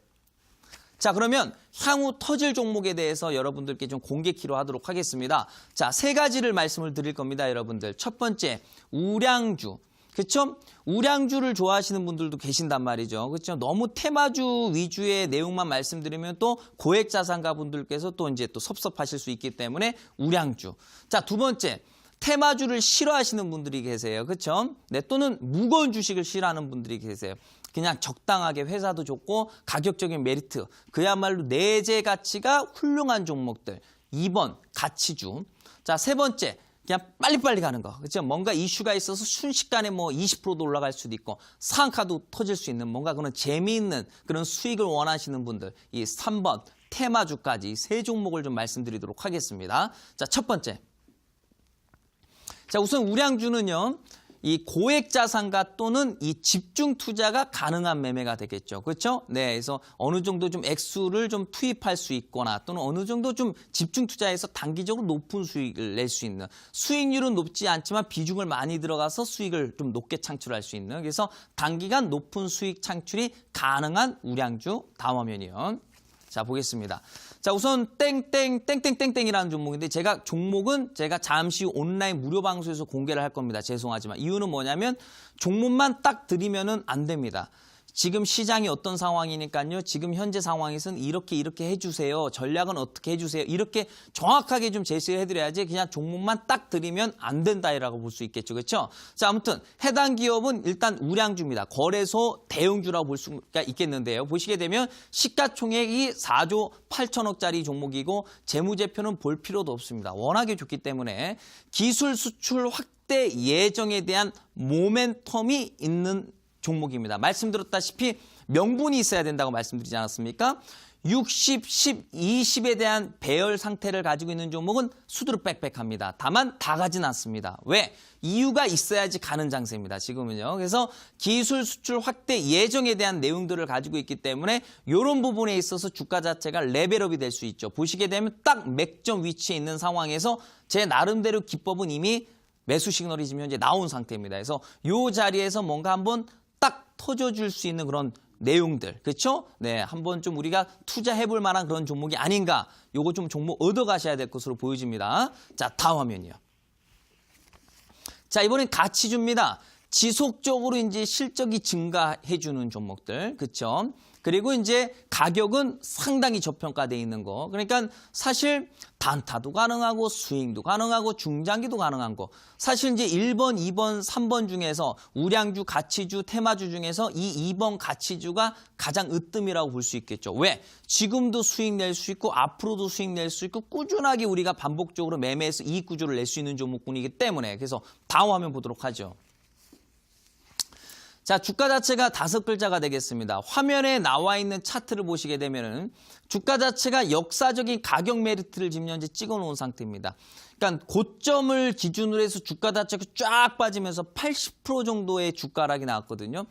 자, 그러면 향후 터질 종목에 대해서 여러분들께 좀 공개키로 하도록 하겠습니다. 자, 세 가지를 말씀을 드릴 겁니다, 여러분들. 첫 번째, 우량주. 그렇죠? 우량주를 좋아하시는 분들도 계신단 말이죠. 그렇죠? 너무 테마주 위주의 내용만 말씀드리면 또 고액 자산가 분들께서 또 이제 또 섭섭하실 수 있기 때문에 우량주. 자, 두 번째. 테마주를 싫어하시는 분들이 계세요. 그렇죠? 네, 또는 무거운 주식을 싫어하는 분들이 계세요. 그냥 적당하게 회사도 좋고 가격적인 메리트, 그야말로 내재 가치가 훌륭한 종목들. 2번 가치주. 자, 세 번째. 그냥 빨리빨리 가는 거. 그렇죠? 뭔가 이슈가 있어서 순식간에 뭐 20%도 올라갈 수도 있고 상한가도 터질 수 있는 뭔가 그런 재미있는 그런 수익을 원하시는 분들. 이 3번 테마주까지 세 종목을 좀 말씀드리도록 하겠습니다. 자, 첫 번째. 자, 우선 우량주는요. 이 고액 자산가 또는 이 집중 투자가 가능한 매매가 되겠죠. 그렇죠? 네, 그래서 어느 정도 좀 액수를 좀 투입할 수 있거나 또는 어느 정도 좀 집중 투자해서 단기적으로 높은 수익을 낼 수 있는, 수익률은 높지 않지만 비중을 많이 들어가서 수익을 좀 높게 창출할 수 있는, 그래서 단기간 높은 수익 창출이 가능한 우량주. 다음 화면이요. 자, 보겠습니다. 자, 우선 땡땡땡땡땡땡이라는 종목인데 종목은 제가 잠시 후 온라인 무료 방송에서 공개를 할 겁니다. 죄송하지만 이유는 뭐냐면 종목만 딱 드리면은 안 됩니다. 지금 시장이 어떤 상황이니까요. 지금 현재 상황에서는 이렇게 해주세요. 전략은 어떻게 해주세요. 이렇게 정확하게 좀 제시를 해드려야지 그냥 종목만 딱 드리면 안 된다라고 볼 수 있겠죠. 그렇죠? 자, 아무튼 해당 기업은 일단 우량주입니다. 거래소 대형주라고 볼 수가 있겠는데요. 보시게 되면 시가총액이 4조 8천억짜리 종목이고 재무제표는 볼 필요도 없습니다. 워낙에 좋기 때문에 기술 수출 확대 예정에 대한 모멘텀이 있는 종목입니다. 말씀드렸다시피 명분이 있어야 된다고 말씀드리지 않았습니까? 60, 10, 20에 대한 배열 상태를 가지고 있는 종목은 수두룩 빽빽합니다. 다만 다 가진 않습니다. 왜? 이유가 있어야지 가는 장세입니다. 지금은요. 그래서 기술 수출 확대 예정에 대한 내용들을 가지고 있기 때문에 이런 부분에 있어서 주가 자체가 레벨업이 될 수 있죠. 보시게 되면 딱 맥점 위치에 있는 상황에서 제 나름대로 기법은 이미 매수 시그널이 지금 현재 나온 상태입니다. 그래서 이 자리에서 뭔가 한번 딱 터져줄 수 있는 그런 내용들, 그렇죠? 네, 한번 좀 우리가 투자해볼 만한 그런 종목이 아닌가. 요거 좀 종목 얻어가셔야 될 것으로 보여집니다. 자, 다음 화면이요. 자, 이번엔 가치주입니다. 지속적으로 이제 실적이 증가해주는 종목들, 그렇죠? 그리고 이제 가격은 상당히 저평가되어 있는 거. 그러니까 사실 단타도 가능하고 스윙도 가능하고 중장기도 가능한 거. 사실 이제 1번, 2번, 3번 중에서 우량주, 가치주, 테마주 중에서 이 2번 가치주가 가장 으뜸이라고 볼 수 있겠죠. 왜? 지금도 수익 낼 수 있고 앞으로도 수익 낼 수 있고 꾸준하게 우리가 반복적으로 매매해서 이익 구조를 낼 수 있는 종목군이기 때문에. 그래서 다음 화면 보도록 하죠. 자, 주가 자체가 5글자가 되겠습니다. 화면에 나와 있는 차트를 보시게 되면은 주가 자체가 역사적인 가격 메리트를 지금 현재 찍어 놓은 상태입니다. 그러니까 고점을 기준으로 해서 주가 자체가 쫙 빠지면서 80% 정도의 주가 하락이 나왔거든요.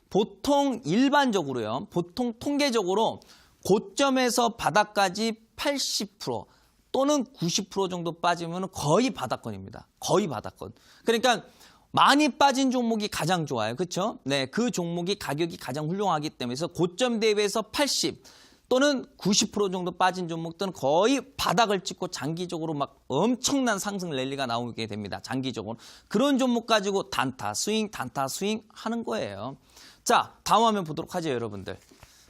보통 일반적으로요. 보통 통계적으로 고점에서 바닥까지 80% 또는 90% 정도 빠지면 거의 바닥권입니다. 거의 바닥권. 그러니까 많이 빠진 종목이 가장 좋아요. 그렇죠? 네, 그 종목이 가격이 가장 훌륭하기 때문에 그래서 고점 대비해서 80 또는 90% 정도 빠진 종목들은 거의 바닥을 찍고 장기적으로 막 엄청난 상승 랠리가 나오게 됩니다. 장기적으로. 그런 종목 가지고 단타 스윙 하는 거예요. 자, 다음 화면 보도록 하죠, 여러분들.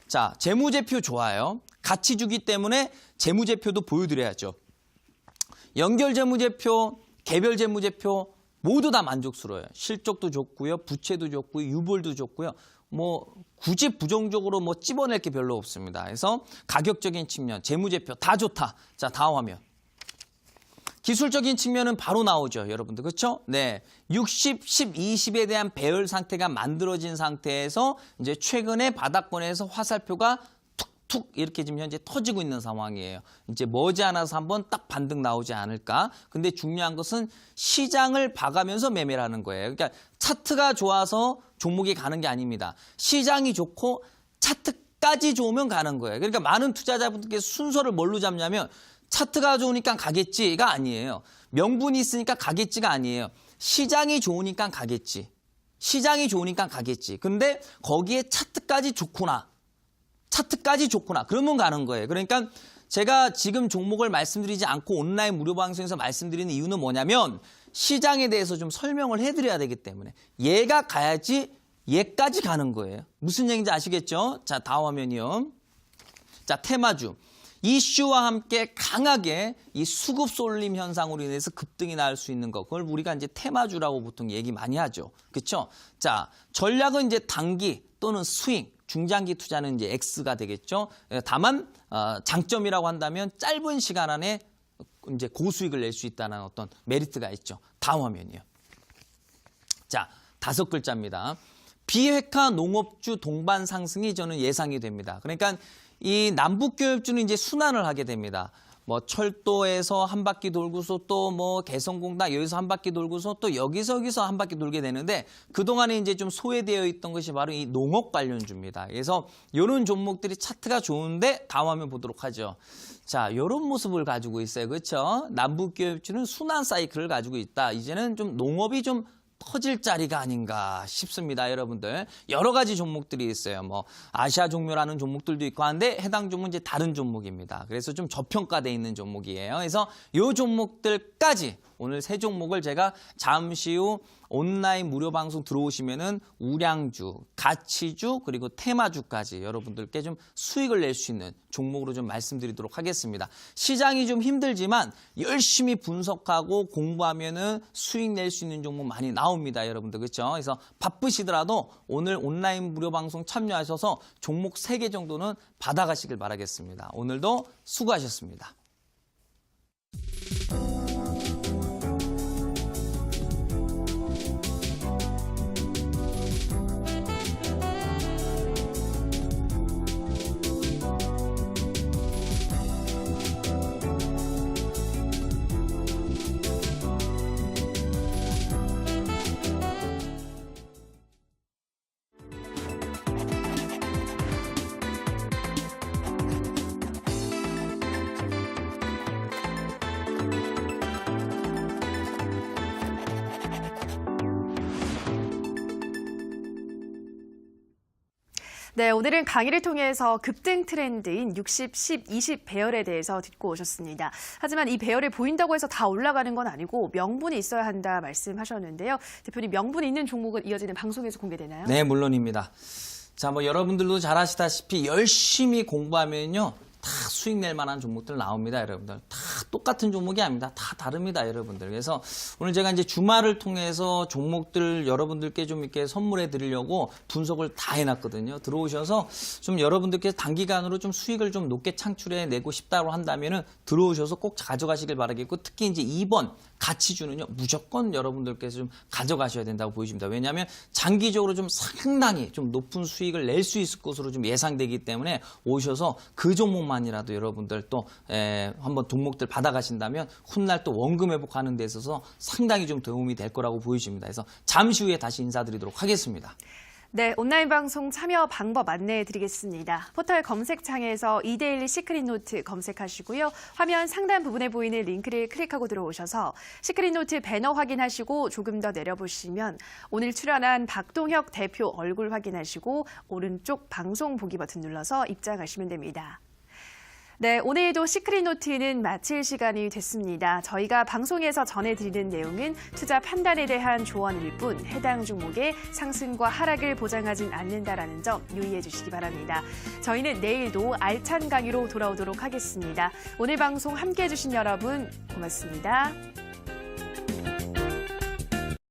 자, 재무제표 좋아요. 같이 주기 때문에 재무제표도 보여드려야죠. 연결 재무제표, 개별 재무제표 모두 다 만족스러워요. 실적도 좋고요. 부채도 좋고요. 유볼도 좋고요. 뭐 굳이 부정적으로 뭐 찝어낼 게 별로 없습니다. 그래서 가격적인 측면, 재무제표 다 좋다. 자, 다음 화면. 기술적인 측면은 바로 나오죠. 여러분들. 그렇죠? 네. 60, 10, 20에 대한 배열 상태가 만들어진 상태에서 이제 최근에 바닥권에서 화살표가 툭 이렇게 지금 현재 터지고 있는 상황이에요. 이제 머지않아서 한번 딱 반등 나오지 않을까. 근데 중요한 것은 시장을 봐가면서 매매를 하는 거예요. 그러니까 차트가 좋아서 종목이 가는 게 아닙니다. 시장이 좋고 차트까지 좋으면 가는 거예요. 그러니까 많은 투자자분들께서 순서를 뭘로 잡냐면 차트가 좋으니까 가겠지가 아니에요. 명분이 있으니까 가겠지가 아니에요. 시장이 좋으니까 가겠지. 시장이 좋으니까 가겠지. 근데 거기에 차트까지 좋구나. 차트까지 좋구나. 그러면 가는 거예요. 그러니까 제가 지금 종목을 말씀드리지 않고 온라인 무료 방송에서 말씀드리는 이유는 뭐냐면 시장에 대해서 좀 설명을 해드려야 되기 때문에 얘가 가야지 얘까지 가는 거예요. 무슨 얘기인지 아시겠죠? 자, 다음 화면이요. 자, 테마주. 이슈와 함께 강하게 이 수급 쏠림 현상으로 인해서 급등이 날 수 있는 것. 그걸 우리가 이제 테마주라고 보통 얘기 많이 하죠. 그렇죠? 자, 전략은 이제 단기 또는 스윙, 중장기 투자는 이제 X가 되겠죠. 다만 장점이라고 한다면 짧은 시간 안에 이제 고수익을 낼 수 있다는 어떤 메리트가 있죠. 다음 화면이요. 자, 5글자입니다. 비핵화 농업주 동반 상승이 저는 예상이 됩니다. 그러니까 이 남북교역주는 이제 순환을 하게 됩니다. 뭐 철도에서 한 바퀴 돌고서 또 뭐 개성공단 여기서 한 바퀴 돌고서 또 여기서 한 바퀴 돌게 되는데 그동안에 이제 좀 소외되어 있던 것이 바로 이 농업 관련주입니다. 그래서 이런 종목들이 차트가 좋은데 다음 화면 보도록 하죠. 자, 이런 모습을 가지고 있어요. 그렇죠? 남북교역주는 순환 사이클을 가지고 있다. 이제는 좀 농업이 좀 터질 자리가 아닌가 싶습니다, 여러분들. 여러 가지 종목들이 있어요. 뭐 아시아 종묘라는 종목들도 있고 한데 해당 종목은 이제 다른 종목입니다. 그래서 좀 저평가돼 있는 종목이에요. 그래서 이 종목들까지 오늘 3종목을 제가 잠시 후 온라인 무료 방송 들어오시면은 우량주, 가치주 그리고 테마주까지 여러분들께 좀 수익을 낼 수 있는 종목으로 좀 말씀드리도록 하겠습니다. 시장이 좀 힘들지만 열심히 분석하고 공부하면은 수익 낼 수 있는 종목 많이 나옵니다, 여러분들. 그렇죠? 그래서 바쁘시더라도 오늘 온라인 무료 방송 참여하셔서 종목 3개 정도는 받아가시길 바라겠습니다. 오늘도 수고하셨습니다. 네, 오늘은 강의를 통해서 급등 트렌드인 60, 10, 20 배열에 대해서 듣고 오셨습니다. 하지만 이 배열이 보인다고 해서 다 올라가는 건 아니고 명분이 있어야 한다 말씀하셨는데요. 대표님, 명분이 있는 종목은 이어지는 방송에서 공개되나요? 네, 물론입니다. 자, 뭐 여러분들도 잘 아시다시피 열심히 공부하면요. 다 수익 낼 만한 종목들 나옵니다, 여러분들. 다 똑같은 종목이 아닙니다. 다 다릅니다, 여러분들. 그래서 오늘 제가 이제 주말을 통해서 종목들 여러분들께 좀 이렇게 선물해 드리려고 분석을 다 해놨거든요. 들어오셔서 좀 여러분들께 단기간으로 좀 수익을 좀 높게 창출해 내고 싶다고 한다면은 들어오셔서 꼭 가져가시길 바라겠고, 특히 이제 2번 가치주는요, 무조건 여러분들께서 좀 가져가셔야 된다고 보여집니다. 왜냐하면 장기적으로 좀 상당히 좀 높은 수익을 낼 수 있을 것으로 좀 예상되기 때문에 오셔서 그 종목만이라도 여러분들 또 한번 종목들 받아가신다면 훗날 또 원금 회복하는 데 있어서 상당히 좀 도움이 될 거라고 보여집니다. 그래서 잠시 후에 다시 인사드리도록 하겠습니다. 네, 온라인 방송 참여 방법 안내해 드리겠습니다. 포털 검색창에서 이데일리 시크릿 노트 검색하시고요. 화면 상단 부분에 보이는 링크를 클릭하고 들어오셔서 시크릿 노트 배너 확인하시고 조금 더 내려보시면 오늘 출연한 박동혁 대표 얼굴 확인하시고 오른쪽 방송 보기 버튼 눌러서 입장하시면 됩니다. 네, 오늘도 시크릿 노트는 마칠 시간이 됐습니다. 저희가 방송에서 전해드리는 내용은 투자 판단에 대한 조언일 뿐 해당 종목의 상승과 하락을 보장하진 않는다라는 점 유의해 주시기 바랍니다. 저희는 내일도 알찬 강의로 돌아오도록 하겠습니다. 오늘 방송 함께해 주신 여러분 고맙습니다.